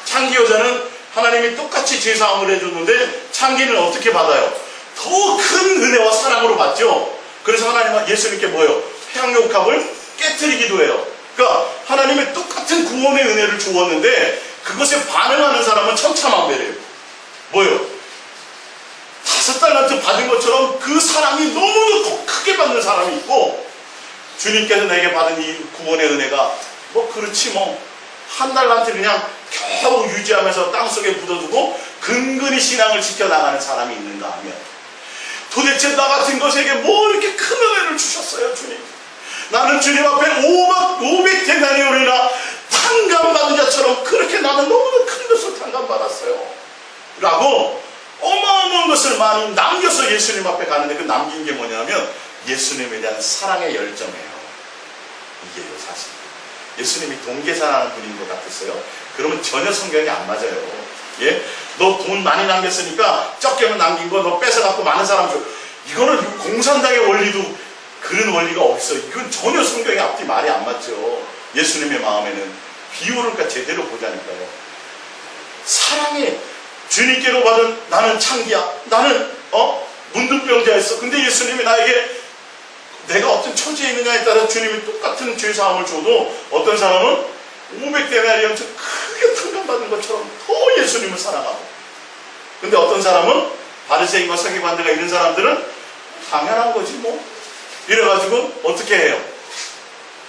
창기 여자는 하나님이 똑같이 제사함을 해줬는데 창기는 어떻게 받아요? 더 큰 은혜와 사랑으로 받죠. 그래서 하나님은 예수님께 뭐예요? 향료값을 깨트리기도 해요. 그러니까 하나님의 똑같은 구원의 은혜를 주었는데 그것에 반응하는 사람은 천차만별이에요. 뭐예요? 5달란트 받은 것처럼 그 사랑이 너무도 크게 받는 사람이 있고, 주님께서 내게 받은 이 구원의 은혜가 뭐 그렇지 뭐 한 달한테 그냥 겨우 유지하면서 땅속에 묻어두고 근근히 신앙을 지켜나가는 사람이 있는가 하면 도대체 나 같은 것에게 뭐 이렇게 큰 은혜를 주셨어요 주님. 나는 주님 앞에 500데나리온이나 탕감받은 자처럼 그렇게 나는 너무나 큰 것을 탕감받았어요 라고 어마어마한 것을 많이 남겨서 예수님 앞에 가는데 그 남긴 게 뭐냐면 예수님에 대한 사랑의 열정이에요. 이게요 사실. 예수님이 돈 계산하는 분인 것 같았어요. 그러면 전혀 성경이 안 맞아요. 예? 너 돈 많이 남겼으니까 적게만 남긴 거 너 뺏어갖고 많은 사람 줘. 이거는 공산당의 원리도 그런 원리가 없어. 이건 전혀 성경의 앞뒤 말이 안 맞죠. 예수님의 마음에는 비유를 그러니까 제대로 보자니까요. 사랑해. 주님께로 받은 나는 창기야. 나는 문둥병자였어. 근데 예수님이 나에게 내가 어떤 처지에 있느냐에 따라 주님이 똑같은 죄사함을 줘도 어떤 사람은 500데나리온처럼 크게 탕감받은 것처럼 더 예수님을 사랑하고 근데 어떤 사람은 바리새인과 서기관들과 이런 사람들은 당연한 거지 뭐 이래가지고 어떻게 해요?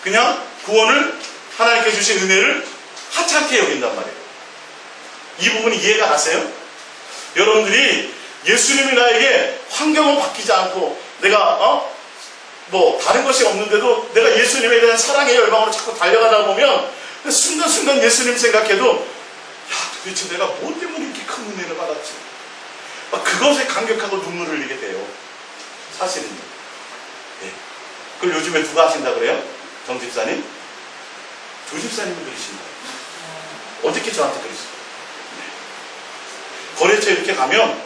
그냥 구원을 하나님께 주신 은혜를 하찮게 여긴단 말이에요. 이 부분이 이해가 가세요? 여러분들이 예수님이 나에게 환경은 바뀌지 않고 내가 뭐 다른 것이 없는데도 내가 예수님에 대한 사랑의 열망으로 자꾸 달려가다 보면 순간순간 예수님 생각해도 야 도대체 내가 뭐 때문에 이렇게 큰 은혜를 받았지? 그것에 감격하고 눈물을 흘리게 돼요. 사실은요. 네. 그걸 요즘에 누가 하신다 그래요? 정 집사님? 조 집사님이 그러신다. 어저께 저한테 그랬어요. 네. 거래처 이렇게 가면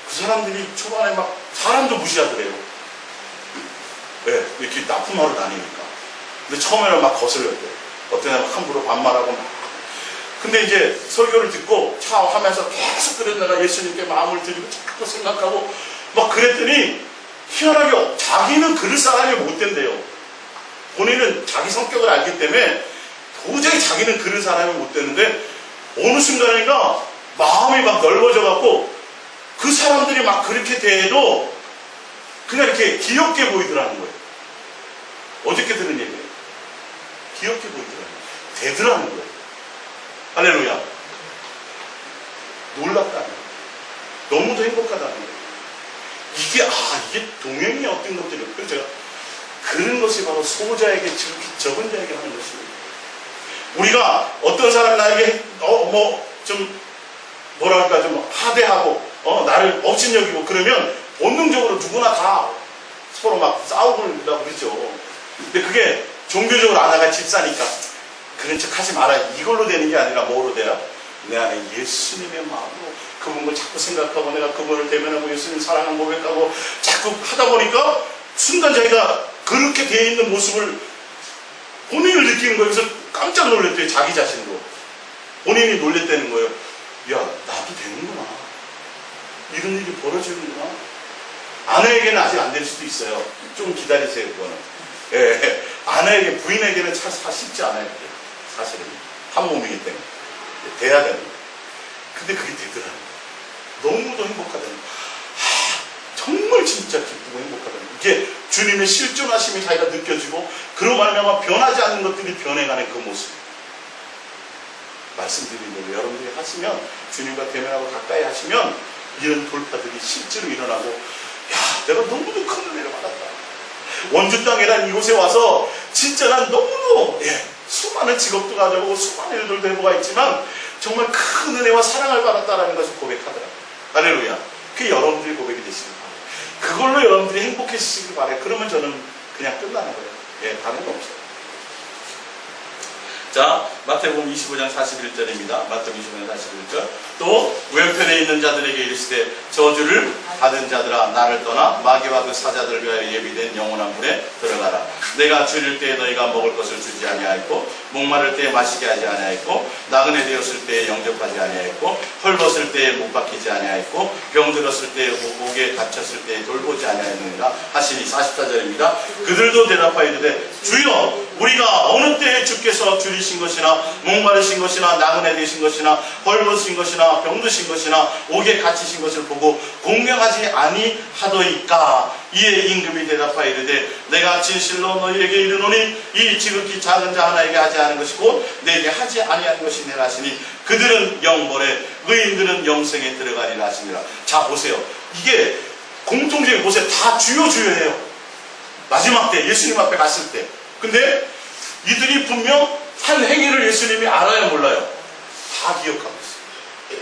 그 사람들이 초반에 막 사람도 무시하더래요. 왜? 이렇게 납품하러 다니니까. 근데 처음에는 막 거슬렸대요. 어떤 애는 함부로 반말하고 막. 근데 이제 설교를 듣고 차하면서 계속 그래도 내가 예수님께 마음을 드리고 자꾸 생각하고 막 그랬더니 희한하게 자기는 그럴 사람이 못 된대요. 본인은 자기 성격을 알기 때문에 도저히 자기는 그럴 사람이 못 되는데 어느 순간인가 마음이 막 넓어져 갖고 그 사람들이 막 그렇게 대해도 그냥 이렇게 귀엽게 보이더라는 거예요. 어저께 들은 얘기예요. 귀엽게 보이더라는 거예요. 되더라는 거예요. 할렐루야. 놀랍다는 거예요. 너무도 행복하다는 거예요. 이게 동행이 어떤 것들이에요. 그래서 제가 그런 것이 바로 소자에게 적은 자에게 하는 것입니다. 우리가 어떤 사람이 나에게 좀 뭐랄까 좀 하대하고 나를 업신여기고 그러면 본능적으로 누구나 다 서로 막 싸우고 그러죠. 근데 그게 종교적으로 내가 집사니까 그런 척 하지 마라. 이걸로 되는 게 아니라 뭐로 돼요? 내 안에 예수님의 마음으로 그분을 자꾸 생각하고 내가 그분을 대면하고 예수님 사랑을 고백하고 자꾸 하다 보니까 순간 자기가 그렇게 되어 있는 모습을 본인을 느끼는 거예요. 그래서 깜짝 놀랐대요. 자기 자신도. 본인이 놀랬다는 거예요. 야, 나도 되는구나. 이런 일이 벌어지는구나. 아내에게는 아직 안 될 수도 있어요. 좀 기다리세요, 그거는. 예, 아내에게, 부인에게는 참 쉽지 않아요. 그게. 사실은. 한 몸이기 때문에. 돼야 되는 거예요. 근데 그게 되더라고요. 너무도 행복하다는 거예요. 정말 진짜 기쁘고 행복하다는 거예요. 이게 주님의 실존하심이 자기가 느껴지고, 그로 말미암아 변하지 않는 것들이 변해가는 그 모습. 말씀드린 대로 여러분들이 하시면, 주님과 대면하고 가까이 하시면, 이런 돌파들이 실제로 일어나고, 야, 내가 너무도 큰 은혜를 받았다. 원주 땅이라는 이곳에 와서 진짜 난 너무도 수많은 직업도 가져보고 수많은 일들도 해보가 있지만 정말 큰 은혜와 사랑을 받았다는 것을 고백하더라고요. 할렐루야. 그게 여러분들이 고백이 되시길 바라요. 그걸로 여러분들이 행복해지시길 바라요. 그러면 저는 그냥 끝나는 거예요. 예, 다른 거 없어요. 자, 마태복음 25장 41절입니다. 마태복음 25장 41절. 또 왼편에 있는 자들에게 이르시되 저주를 받은 자들아 나를 떠나 마귀와 그 사자들을 위하여 예비된 영원한 물에 들어가라. 내가 줄일 때에 너희가 먹을 것을 주지 아니하였고 목마를 때에 마시게 하지 아니하였고 나그네 되었을 때에 영접하지 아니하였고 헐벗을 때에 못 박히지 아니하였고 병들었을 때에 목에 갇혔을 때에 돌보지 아니하였느니라 하시니. 44절입니다. 그들도 대답하여 이르되 주여 우리가 어느 때에 주께서 줄이신 것이나 목마르신 것이나 나그네 되신 것이나 헐벗으신 것이나 병드신 것이나 옥에 갇히신 것을 보고 공명하지 아니하더이까. 이에 임금이 대답하여 이르되 내가 진실로 너희에게 이르노니 이 지극히 작은 자 하나에게 하지 않은 것이 곧 내게 하지 아니한 것이 내라 하시니 그들은 영벌에 의인들은 영생에 들어가리라 하시니라. 자 보세요. 이게 공통적인 곳에 다 주여주여해요. 마지막 때 예수님 앞에 갔을 때. 근데 이들이 분명 한 행위를 예수님이 알아요 몰라요? 다 기억하고 있어요.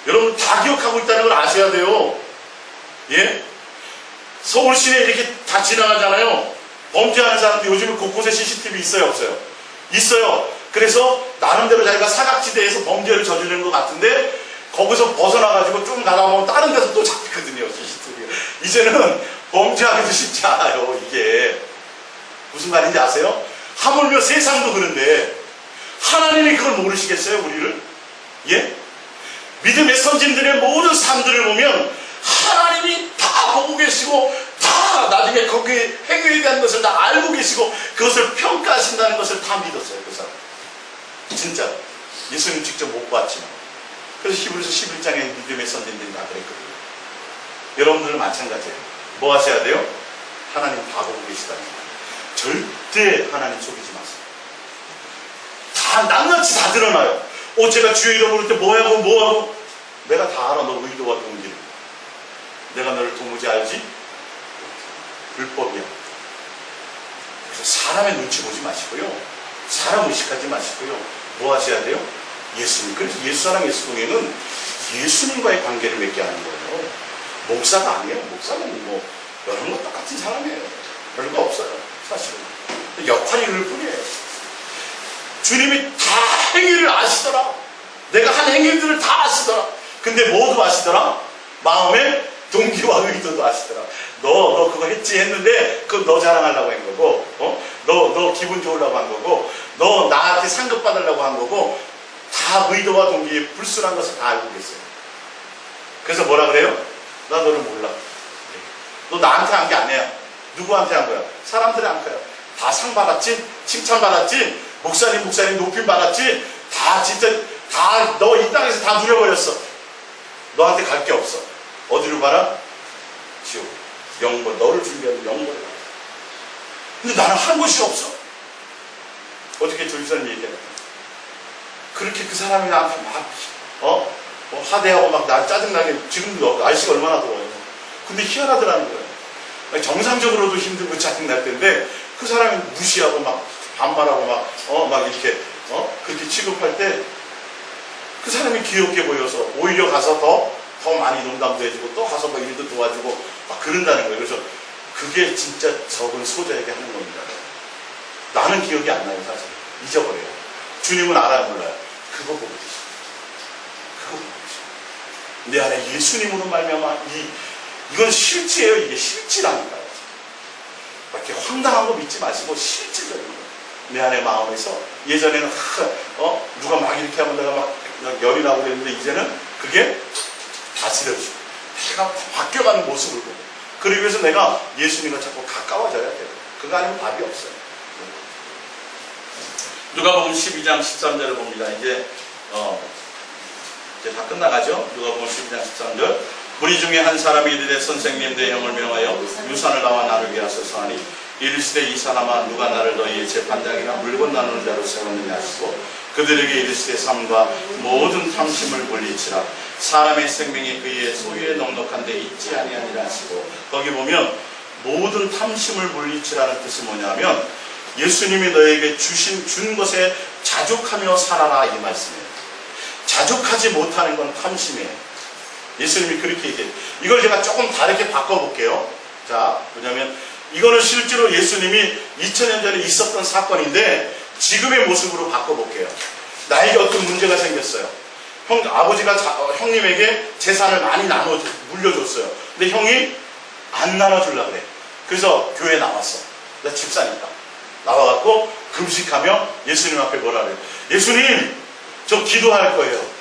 여러분 다 기억하고 있다는 걸 아셔야 돼요. 예? 서울 시내 이렇게 다 지나가잖아요. 범죄하는 사람들 요즘에 곳곳에 CCTV 있어요 없어요? 있어요. 그래서 나름대로 자기가 사각지대에서 범죄를 저지르는 것 같은데 거기서 벗어나가지고 좀 가다 보면 다른 데서 또 잡히거든요 CCTV가. 이제는 범죄하기도 쉽지 않아요. 이게 무슨 말인지 아세요? 하물며 세상도 그런데 하나님이 그걸 모르시겠어요 우리를? 예? 믿음의 선진들의 모든 삶들을 보면 하나님이 다 보고 계시고 다 나중에 거기에 행위에 대한 것을 다 알고 계시고 그것을 평가하신다는 것을 다 믿었어요 그 사람. 진짜 예수님 직접 못 봤지만. 그래서 히브리서 11장에 믿음의 선진들이 다 그랬거든요. 여러분들은 마찬가지예요. 뭐 하셔야 돼요? 하나님 다 보고 계시다는 거예요. 절대 하나님 속이지 마세요. 다 낱낱이 다 드러나요. 제가 주의 이름 부를 때 뭐하고 뭐하고 내가 다 알아. 너 의도와 동기를. 내가 너를 도무지 알지? 불법이야. 그래서 사람의 눈치 보지 마시고요. 사람 의식하지 마시고요. 뭐 하셔야 돼요? 예수님. 그래서 예수사랑 예수동행은 예수님과의 관계를 맺게 하는 거예요. 목사가 아니에요. 목사는 뭐 여러 것 똑같은 사람이에요. 별거 없어요. 사실은. 역할이 그럴 뿐이에요. 주님이 다 행위를 아시더라. 내가 한 행위들을 다 아시더라. 근데 뭐도 아시더라? 마음의 동기와 의도도 아시더라. 너 그거 했지 했는데 그거 너 자랑하려고 한 거고 너 기분 좋으려고 한 거고 너 나한테 상급 받으려고 한 거고 다 의도와 동기에 불순한 것을 다 알고 계세요. 그래서 뭐라 그래요? 나 너를 몰라. 너 나한테 한 게 아니야. 누구한테 한 거야? 사람들이 한 거야. 다 상 받았지? 칭찬 받았지? 목사님 높임 받았지? 다 진짜 다 너 이 땅에서 다 누려버렸어. 너한테 갈 게 없어. 어디로 가라? 지옥. 영벌. 너를 준비하는 영벌에 가라. 근데 나는 한 곳이 없어. 어떻게 조지사님 얘기해요? 그렇게 그 사람이 나한테 막 하대하고 막 나 짜증나게 지금도 날씨가 얼마나 더워요. 근데 희한하더라는 거예요. 정상적으로도 힘들고 짜증날 텐데 그 사람이 무시하고 막 반말하고 막 이렇게 그렇게 취급할 때 그 사람이 귀엽게 보여서 오히려 가서 더 많이 농담도 해주고 또 가서 막 일도 도와주고 막 그런다는 거예요. 그래서 그게 진짜 적은 소자에게 하는 겁니다. 나는 기억이 안 나요 사실. 잊어버려요. 주님은 알아요 몰라요? 그거 보고 계시죠. 그거 보고 계시죠. 내 안에 예수님으로 말미암아 이건 실체예요. 이게 실체라니까요. 이렇게 황당한 거 믿지 마시고 실질적인 거. 내 안에 마음에서 예전에는 누가 막 이렇게 하면 내가 막 열이 나고 그랬는데 이제는 그게 다스려지고 내가 바뀌어가는 모습을 보고 그러기 위해서 내가 예수님과 자꾸 가까워져야 돼요. 그거 아니면 답이 없어요. 누가복음 12장 13절을 봅니다. 이제 다 끝나가죠. 누가복음 12장 13절. 무리 중에 한 사람이 이르되 선생님 내 영을 명하여 유산을 나와 나누게 하소서 하니 이르시되 이 사람아 누가 나를 너희의 재판장이나 물건 나누는 자로 세웠느냐 하시고 그들에게 이르시되 삶과 모든 탐심을 물리치라. 사람의 생명이 그의 소유에 넉넉한데 있지 아니하니라 하시고 거기 보면 모든 탐심을 물리치라는 뜻이 뭐냐면 예수님이 너에게 준 것에 자족하며 살아라 이 말씀이에요. 자족하지 못하는 건 탐심이에요. 예수님이 그렇게 얘기해요. 이걸 제가 조금 다르게 바꿔볼게요. 자, 뭐냐면 이거는 실제로 예수님이 2000년 전에 있었던 사건인데 지금의 모습으로 바꿔볼게요. 나에게 어떤 문제가 생겼어요. 아버지가 형님에게 재산을 많이 물려줬어요. 근데 형이 안 나눠주려고 그래. 그래서 교회에 나왔어. 나 집사니까. 나와갖고 금식하며 예수님 앞에 뭐라 그래요? 예수님, 저 기도할 거예요.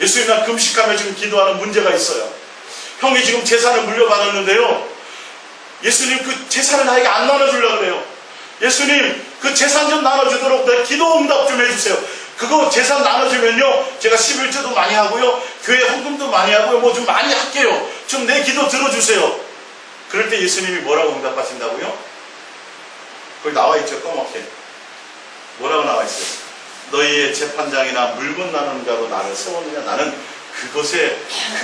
예수님, 나 금식하며 지금 기도하는 문제가 있어요. 형이 지금 재산을 물려받았는데요. 예수님, 그 재산을 나에게 안 나눠주려고 그래요. 예수님, 그 재산 좀 나눠주도록 내 기도 응답 좀 해주세요. 그거 재산 나눠주면요, 제가 11조도 많이 하고요, 교회 헌금도 많이 하고요, 뭐 좀 많이 할게요. 좀 내 기도 들어주세요. 그럴 때 예수님이 뭐라고 응답하신다고요? 거기 나와있죠, 꺼멓게. 뭐라고 나와있어요? 너희의 재판장이나 물건 나누는 자로 나를 세웠느냐? 나는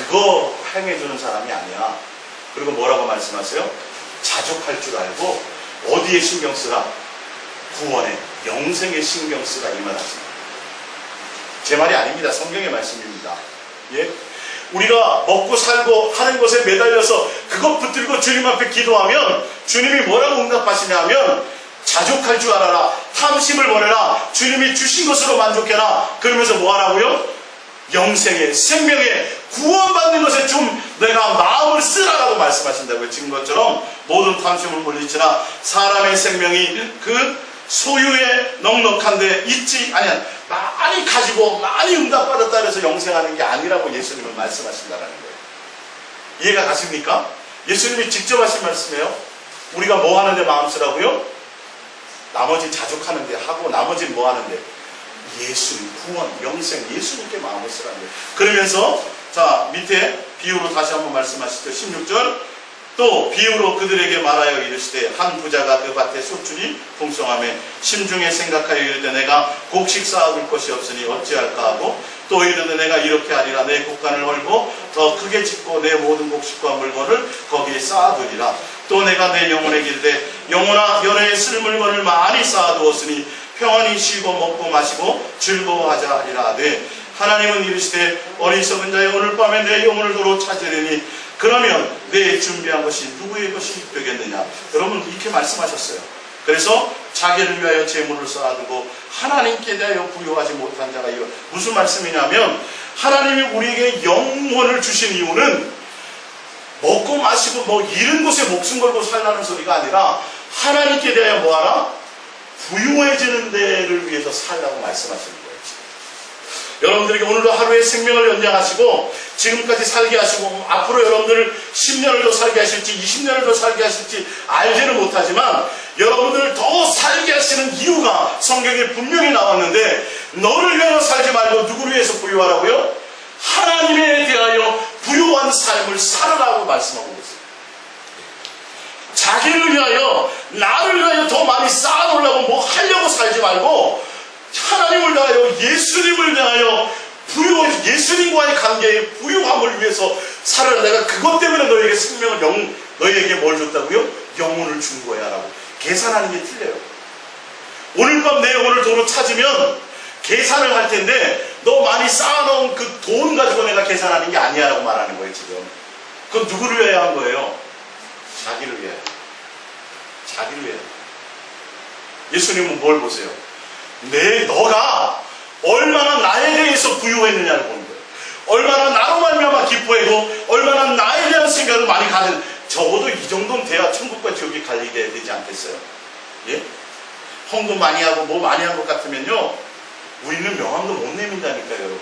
그거 행해주는 사람이 아니야. 그리고 뭐라고 말씀하세요? 자족할 줄 알고 어디에 신경 쓰라? 구원에, 영생에 신경 쓰라, 이 말하십니다. 제 말이 아닙니다. 성경의 말씀입니다. 예? 우리가 먹고 살고 하는 것에 매달려서 그것 붙들고 주님 앞에 기도하면 주님이 뭐라고 응답하시냐 하면 자족할 줄 알아라. 탐심을 버려라. 주님이 주신 것으로 만족해라. 그러면서 뭐 하라고요? 영생에, 생명에, 구원받는 것에 좀 내가 마음을 쓰라라고 말씀하신다고요. 지금 것처럼 모든 탐심을 물리치나 사람의 생명이 그 소유에 넉넉한데 있지 아니한, 많이 가지고 많이 응답받았다 해서 영생하는 게 아니라고 예수님은 말씀하신다는 거예요. 이해가 가십니까? 예수님이 직접 하신 말씀이에요. 우리가 뭐 하는데 마음 쓰라고요? 나머지 자족하는데 하고 나머지는 뭐 하는데? 예수님, 구원, 영생, 예수님께 마음을 쓰라는 거예요. 그러면서 자 밑에 비유로 다시 한번 말씀하시죠. 16절 또 비유로 그들에게 말하여 이르시되 한 부자가 그 밭에 소출이 풍성하며 심중에 생각하여 이르되 내가 곡식 쌓아둘 것이 없으니 어찌할까 하고 또 이르되 내가 이렇게 하리라 내 곡간을 헐고 더 크게 짓고 내 모든 곡식과 물건을 거기에 쌓아두리라. 또 내가 내 영혼에게 이르되 영혼아 연회에 쓸 물건을 많이 쌓아두었으니 평안히 쉬고 먹고 마시고 즐거워하자 하리라. 하나님은 이르시되 어리석은 자여 오늘 밤에 내 영혼을 도로 찾으리니 그러면 내 준비한 것이 누구의 것이 되겠느냐. 여러분 이렇게 말씀하셨어요. 그래서 자기를 위하여 재물을 쌓아두고 하나님께 대하여 부여하지 못한 자가 이거 무슨 말씀이냐면 하나님이 우리에게 영혼을 주신 이유는 먹고 마시고 뭐 이런 곳에 목숨 걸고 살라는 소리가 아니라 하나님께 대하여 뭐하라? 부유해지는 데를 위해서 살라고 말씀하시는 거예요. 여러분들에게 오늘도 하루의 생명을 연장하시고 지금까지 살게 하시고 앞으로 여러분들을 10년을 더 살게 하실지 20년을 더 살게 하실지 알지는 못하지만 여러분들을 더 살게 하시는 이유가 성경에 분명히 나왔는데 너를 위하여 살지 말고 누구를 위해서 부유하라고요? 하나님에 대하여 부유한 삶을 살아라고 말씀하고 있어요. 자기를 위하여 나를 위하여 더 많이 쌓아놓으려고 뭐 하려고 살지 말고 하나님을 위하여 예수님을 위하여 예수님과의 관계의 부유함을 위해서 살아라. 내가 그것 때문에 너에게 생명을 너에게 뭘 줬다고요? 영혼을 준 거야 라고 계산하는 게 틀려요. 오늘 밤 내 영혼을 도로 찾으면 계산을 할 텐데 너 많이 쌓아놓은 그 돈 가지고 내가 계산하는 게 아니야 라고 말하는 거예요. 지금 그건 누구를 위하여 한 거예요? 자기를 위하여. 자기를 위하여. 예수님은 뭘 보세요? 너가 얼마나 나에 대해서 부유했느냐를 보는 거예요. 얼마나 나로 말미암아 기뻐하고 얼마나 나에 대한 생각을 많이 가는, 적어도 이 정도는 돼야 천국과 지옥이 갈리게 되지 않겠어요? 예? 헌금 많이 하고 뭐 많이 한 것 같으면요 우리는 명함도 못 내민다니까요.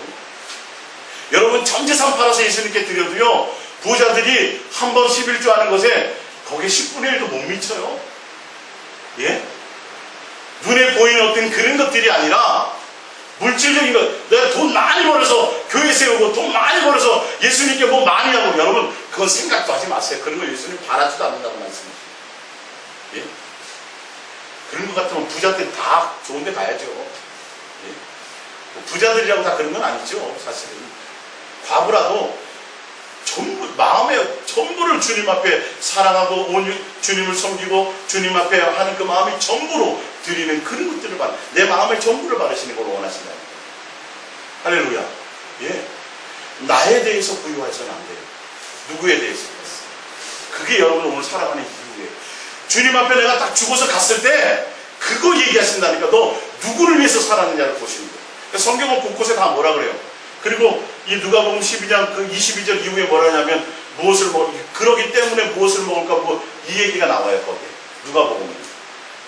여러분 전 재산 팔아서 예수님께 드려도요 부자들이 한 번 11조 하는 것에 거기에 10분의 1도 못 미쳐요. 예? 눈에 보이는 어떤 그런 것들이 아니라 물질적인 것, 내가 돈 많이 벌어서 교회 세우고 돈 많이 벌어서 예수님께 뭐 많이 하고, 여러분 그건 생각도 하지 마세요. 그런 거 예수님 바라지도 않는다고 말씀하세요. 예? 그런 것 같으면 부자들 다 좋은 데 가야죠. 예? 뭐 부자들이라고 다 그런 건 아니죠. 사실은 과부라도 전부 마음에 전부를 주님 앞에 사랑하고 주님을 섬기고 주님 앞에 하는 그 마음이 전부로 드리는 그런 것들을 내 마음의 전부를 바르시는 걸 원하신다. 할렐루야. 예. 나에 대해서 부유해서는 안 돼요. 누구에 대해서? 그게 여러분 오늘 살아가는 이유예요. 주님 앞에 내가 딱 죽어서 갔을 때 그거 얘기하신다니까. 너 누구를 위해서 살았느냐를 보시는 거예요. 그러니까 성경은 곳곳에 다 뭐라 그래요. 그리고 이 누가복음 12장 그 22절 이후에 뭐라냐면 무엇을 그러기 때문에 무엇을 먹을까 뭐 이 얘기가 나와요. 거기에 누가복음은.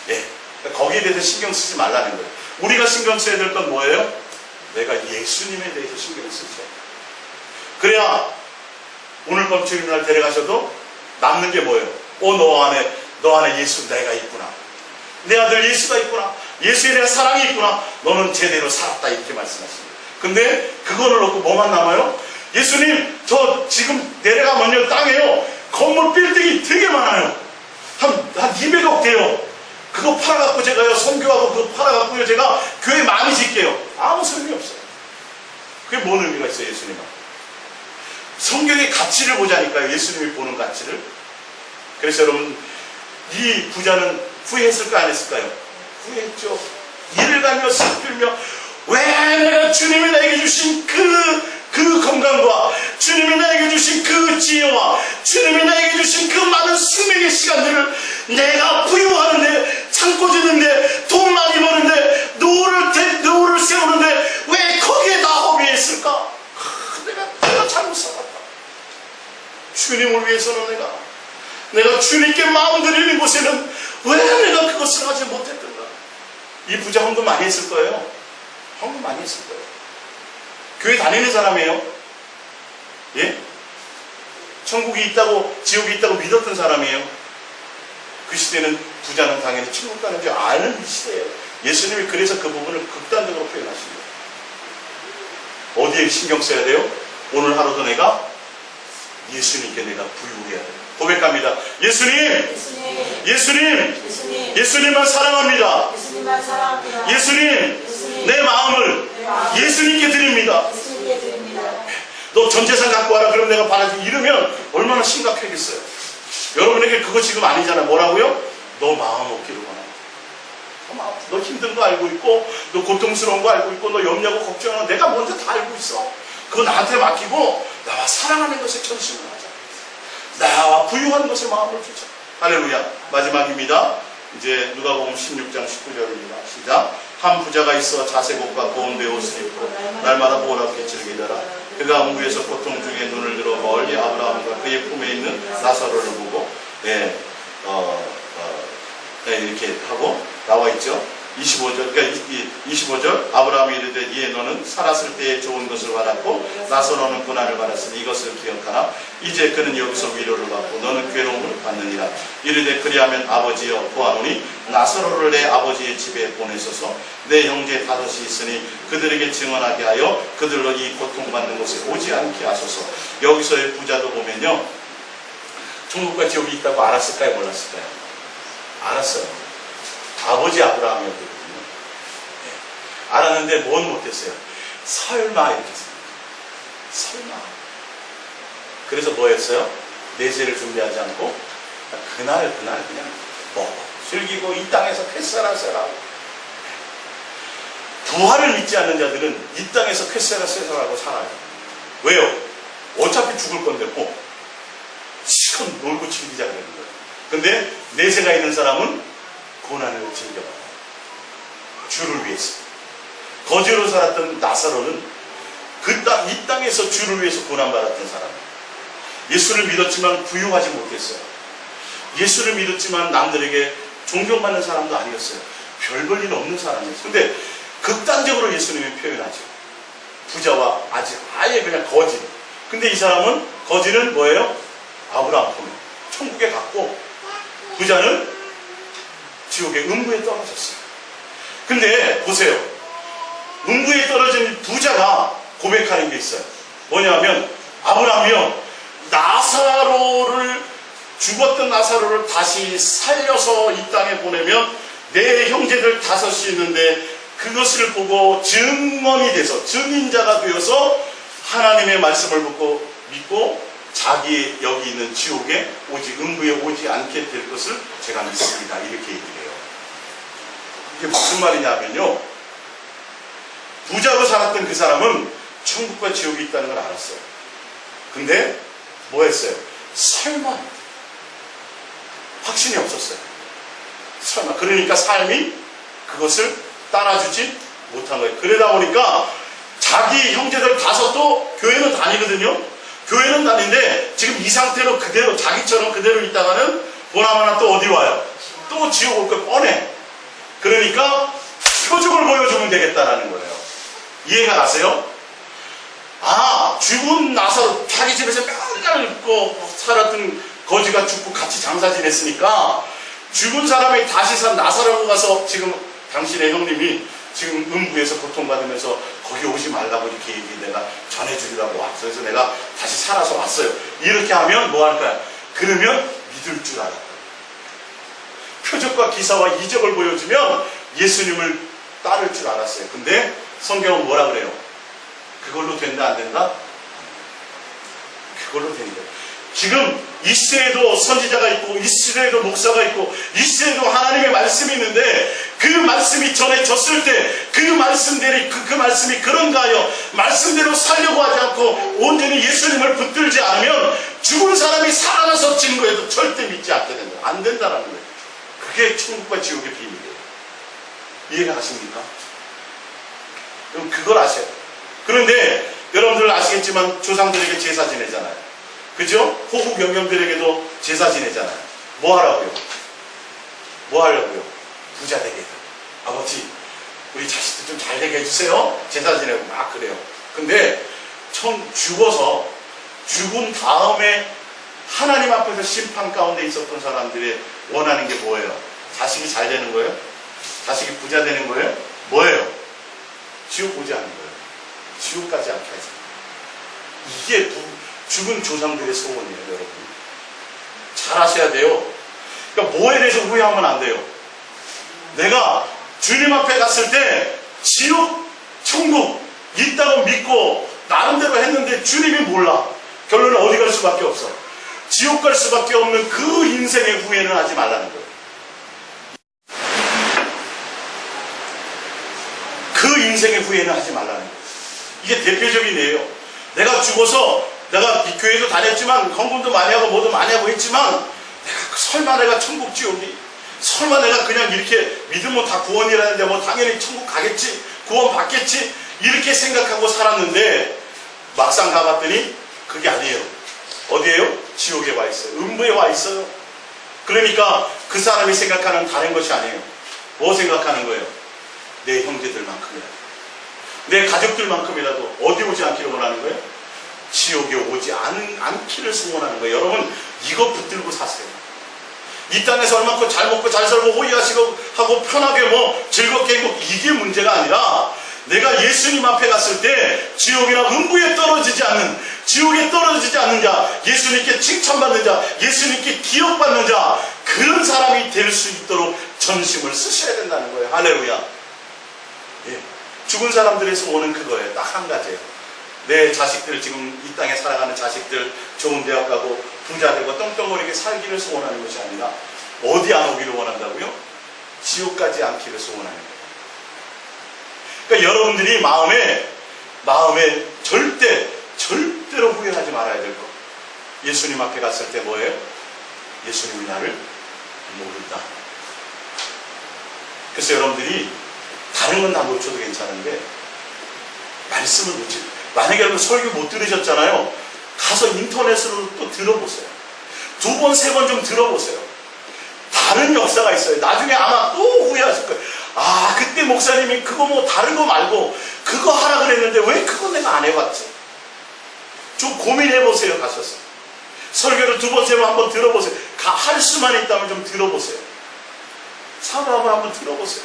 예. 그러니까 거기에 대해서 신경 쓰지 말라는 거예요. 우리가 신경 써야 될 건 뭐예요? 내가 예수님에 대해서 신경 쓰죠. 그래야 오늘 밤 주님날 데려가셔도 남는 게 뭐예요? 너 안에 예수 내가 있구나. 내 아들 예수가 있구나. 예수에 대한 사랑이 있구나. 너는 제대로 살았다. 이렇게 말씀하십니다. 근데 그거를 놓고 뭐만 남아요? 예수님, 저 지금 내려가면요, 땅에요, 건물 빌딩이 되게 많아요. 한 200억 돼요. 그거 팔아갖고 제가요, 선교하고 그거 팔아갖고요, 제가 교회 많이 짓게요. 아무 소용이 없어요. 그게 뭔 의미가 있어요, 예수님은? 성경의 가치를 보자니까요, 예수님이 보는 가치를. 그래서 여러분, 이 부자는 후회했을까, 안 했을까요? 후회했죠. 이를 가며 슬피며, 왜 내가 주님이 나에게 주신 그 건강과 주님이 나에게 주신 그 지혜와 주님이 나에게 주신 그 많은 수명의 시간들을 내가 부유하는데, 창고 짓는데, 돈 많이 버는데, 노후를 세우는데 왜 거기에 나 허비했을까? 내가 잘못 살았다. 주님을 위해서는 내가 주님께 마음 드리는 곳에는 왜 내가 그것을 하지 못했던가? 이 부자 헌금 많이 했을 거예요. 헌금 많이 했을 거예요. 교회 다니는 사람이에요. 예? 천국이 있다고, 지옥이 있다고 믿었던 사람이에요. 그 시대는 부자는 당연히 천국 가는 줄 아는 이 시대예요. 예수님이 그래서 그 부분을 극단적으로 표현하십니다. 어디에 신경 써야 돼요? 오늘 하루도 내가 예수님께 내가 부유해야 돼요. 고백합니다. 예수님만 사랑합니다. 예수님, 내 마음을 예수님께 드립니다. 너 전 재산 갖고 와라. 그럼 내가 받아주기. 이러면 얼마나 심각하겠어요. 여러분에게 그거 지금 아니잖아요. 뭐라고요? 너 마음 없기를 원한다. 너 힘든 거 알고 있고, 너 고통스러운 거 알고 있고, 너 염려하고 걱정하는 거 내가 먼저 다 알고 있어. 그거 나한테 맡기고 나와 사랑하는 것에 전심을 하자. 나와 부유한 것에 마음을 주자. 할렐루야. 마지막입니다. 이제 누가복음 16장 19절입니다. 시작. 한 부자가 있어 자색옷과 고운 배옷을 입고 날마다 보답게 즐기더라. 그가 음부에서 고통 중에 눈을 들어 멀리 아브라함과 그의 품에 있는 나사로를 보고 이렇게 하고 나와 있죠. 25절, 그러니까 25절, 아브라함이 이르되 이에 너는 살았을 때에 좋은 것을 받았고 나사로는 고난을 받았으니 이것을 기억하나 이제 그는 여기서 위로를 받고 너는 괴로움을 받느니라. 이르되 그리하면 아버지여 보아노니 나사로를 내 아버지의 집에 보내소서. 내 형제 다섯이 있으니 그들에게 증언하게 하여 그들로 이 고통받는 곳에 오지 않게 하소서. 여기서의 부자도 보면요, 천국과 지옥이 있다고 알았을까요, 몰랐을까요? 알았어요. 아버지 아브라함이었거든요. 네. 알았는데 뭔 못했어요? 설마 이렇게 생각해요. 설마. 그래서 뭐 했어요? 내세를 준비하지 않고 그날 그냥 먹고 즐기고 이 땅에서 쾌세라세라고. 부활을 믿지 않는 자들은 이 땅에서 쾌세라세라고 살아요. 왜요? 어차피 죽을 건데 뭐 시간 놀고 즐기자 그러는 거예요. 근데 내세가 있는 사람은 고난을 즐겨봐요. 주를 위해서. 거지로 살았던 나사로는 이 땅에서 주를 위해서 고난받았던 사람. 예수를 믿었지만 부유하지 못했어요. 예수를 믿었지만 남들에게 존경받는 사람도 아니었어요. 별 볼 일 없는 사람이었어요. 근데 극단적으로 예수님이 표현하죠. 부자와 아예 그냥 거지. 근데 이 사람은, 거지는 뭐예요? 아브라함 품에 천국에 갔고, 부자는 지옥의 음부에 떨어졌어요. 근데 보세요. 음부에 떨어진 부자가 고백하는 게 있어요. 뭐냐면, 아브라함이요, 죽었던 나사로를 다시 살려서 이 땅에 보내면 내 형제들 다섯이 있는데 그것을 보고 증언이 돼서, 증인자가 되어서 하나님의 말씀을 믿고 자기 여기 있는 지옥에 음부에 오지 않게 될 것을 제가 믿습니다. 이렇게 얘기를 해요. 이게 무슨 말이냐면요, 부자로 살았던 그 사람은 천국과 지옥이 있다는 걸 알았어요. 근데 뭐 했어요? 설마. 확신이 없었어요. 설마. 그러니까 삶이 그것을 따라주지 못한 거예요. 그러다 보니까 자기 형제들 다섯도 교회는 다니거든요. 교회는 다니는데 지금 이 상태로 그대로, 자기처럼 그대로 있다가는 보나마나 또 어디 와요? 또 지옥 올 거 뻔해. 그러니까 표적을 보여주면 되겠다라는 거예요. 이해가 가세요? 죽은 나사로 자기 집에서 맨날 살았던 거지가 죽고 같이 장사 지냈으니까 죽은 사람이 다시 산 나사로가 가서 지금 당신의 형님이 지금 음부에서 고통받으면서 거기 오지 말라고 이렇게 내가 전해주려고 왔어요. 그래서 내가 다시 살아서 왔어요. 이렇게 하면 뭐 할 거야? 그러면 믿을 줄 알았다. 표적과 기사와 이적을 보여주면 예수님을 따를 줄 알았어요. 근데 성경은 뭐라 그래요? 그걸로 된다 안 된다? 그걸로 된다. 지금 이 시대에도 선지자가 있고 이 시대에도 목사가 있고 이 시대에도 하나님의 말씀이 있는데 그 말씀이 전해졌을 때 그 말씀대로 그 말씀이 그런가 하여 말씀대로 살려고 하지 않고 온전히 예수님을 붙들지 않으면 죽은 사람이 살아나서 증거해도 절대 믿지 않게 된다. 안 된다라는 거예요. 그게 천국과 지옥의 비밀이에요. 이해가 가십니까? 그럼 그걸 아셔요. 그런데 여러분들 아시겠지만 조상들에게 제사 지내잖아요. 그죠? 호국 영령들에게도 제사 지내잖아요. 뭐 하라고요? 뭐 하려고요? 부자 되게 해요. 아버지, 우리 자식들 좀 잘 되게 해주세요. 제사 지내고 막 그래요. 근데 죽어서 죽은 다음에 하나님 앞에서 심판 가운데 있었던 사람들이 원하는 게 뭐예요? 자식이 잘 되는 거예요? 자식이 부자 되는 거예요? 뭐예요? 지옥 오지 않는 거예요. 지옥까지 않게 하지. 이게 죽은 조상들의 소원이에요, 여러분. 잘 하셔야 돼요. 그러니까 뭐에 대해서 후회하면 안 돼요. 내가 주님 앞에 갔을 때 지옥, 천국 있다고 믿고 나름대로 했는데 주님이 몰라. 결론은 어디 갈 수밖에 없어. 지옥 갈 수밖에 없는 그 인생의 후회는 하지 말라는 거예요. 그 인생의 후회는 하지 말라는 거예요. 이게 대표적인 예예요. 내가 죽어서 내가 교회도 다녔지만 헌금도 많이 하고 뭐도 많이 하고 했지만 설마 내가 천국 지옥이 설마 내가 그냥 이렇게 믿으면 다 구원이라는데 뭐 당연히 천국 가겠지 구원 받겠지 이렇게 생각하고 살았는데 막상 가봤더니 그게 아니에요. 어디에요? 지옥에 와 있어요. 음부에 와 있어요. 그러니까 그 사람이 생각하는 다른 것이 아니에요. 뭐 생각하는 거예요? 내 형제들만큼이라도 내 가족들만큼이라도 어디 오지 않기를 원하는 거예요? 지옥에 오지 않기를 소원하는 거예요. 여러분 이거 붙들고 사세요. 이 땅에서 얼마큼 잘 먹고 잘 살고 호의하시고 하고 편하게 뭐 즐겁게 행복 이게 문제가 아니라 내가 예수님 앞에 갔을 때 지옥이나 음부에 떨어지지 않는 지옥에 떨어지지 않는 자 예수님께 칭찬받는 자 예수님께 기억받는 자 그런 사람이 될 수 있도록 전심을 쓰셔야 된다는 거예요. 할렐루야. 예. 죽은 사람들의 소원은 그거예요. 딱 한 가지예요. 내 자식들 지금 이 땅에 살아가는 자식들 좋은 대학 가고 부자 되고 떵떵거리게 살기를 소원하는 것이 아니라 어디 안 오기를 원한다고요? 지옥까지 않기를 소원하는 거예요. 그러니까 여러분들이 마음에 절대로 후회하지 말아야 될 것. 예수님 앞에 갔을 때 뭐예요? 예수님이 나를 모른다. 그래서 여러분들이 다른 건 다 놓쳐도 괜찮은데 말씀을 놓치고 만약에 여러분 설교 못 들으셨잖아요. 가서 인터넷으로 또 들어보세요. 2번, 3번 좀 들어보세요. 다른 역사가 있어요. 나중에 아마 또 후회하실 거예요. 아, 그때 목사님이 그거 뭐 다른 거 말고 그거 하라 그랬는데 왜 그거 내가 안 해봤지? 좀 고민해보세요. 가셔서. 설교를 2번, 3번 한번 들어보세요. 할 수만 있다면 좀 들어보세요. 사과하고 한번 들어보세요.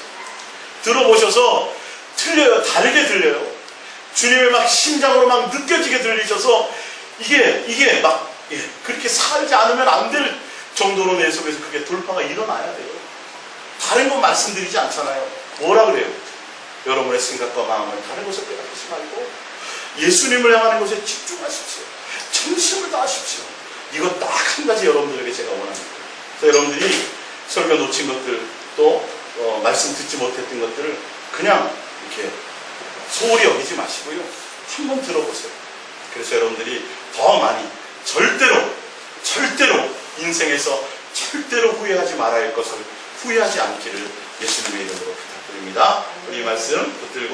들어보셔서 틀려요. 다르게 들려요. 주님의 막 심장으로 막 느껴지게 들리셔서 이게 막 그렇게 살지 않으면 안 될 정도로 내 속에서 그게 돌파가 일어나야 돼요. 다른 건 말씀드리지 않잖아요. 뭐라 그래요? 여러분의 생각과 마음을 다른 곳에 빼앗기지 말고 예수님을 향하는 것에 집중하십시오. 전심을 다하십시오. 이거 딱 한 가지 여러분들에게 제가 원합니다. 그래서 여러분들이 설교 놓친 것들 또 말씀 듣지 못했던 것들을 그냥 이렇게 소홀히 여기지 마시고요. 한번 들어보세요. 그래서 여러분들이 더 많이 절대로 인생에서 절대로 후회하지 말아야 할 것을 후회하지 않기를 예수님의 이름으로 부탁드립니다. 우리 말씀 붙들고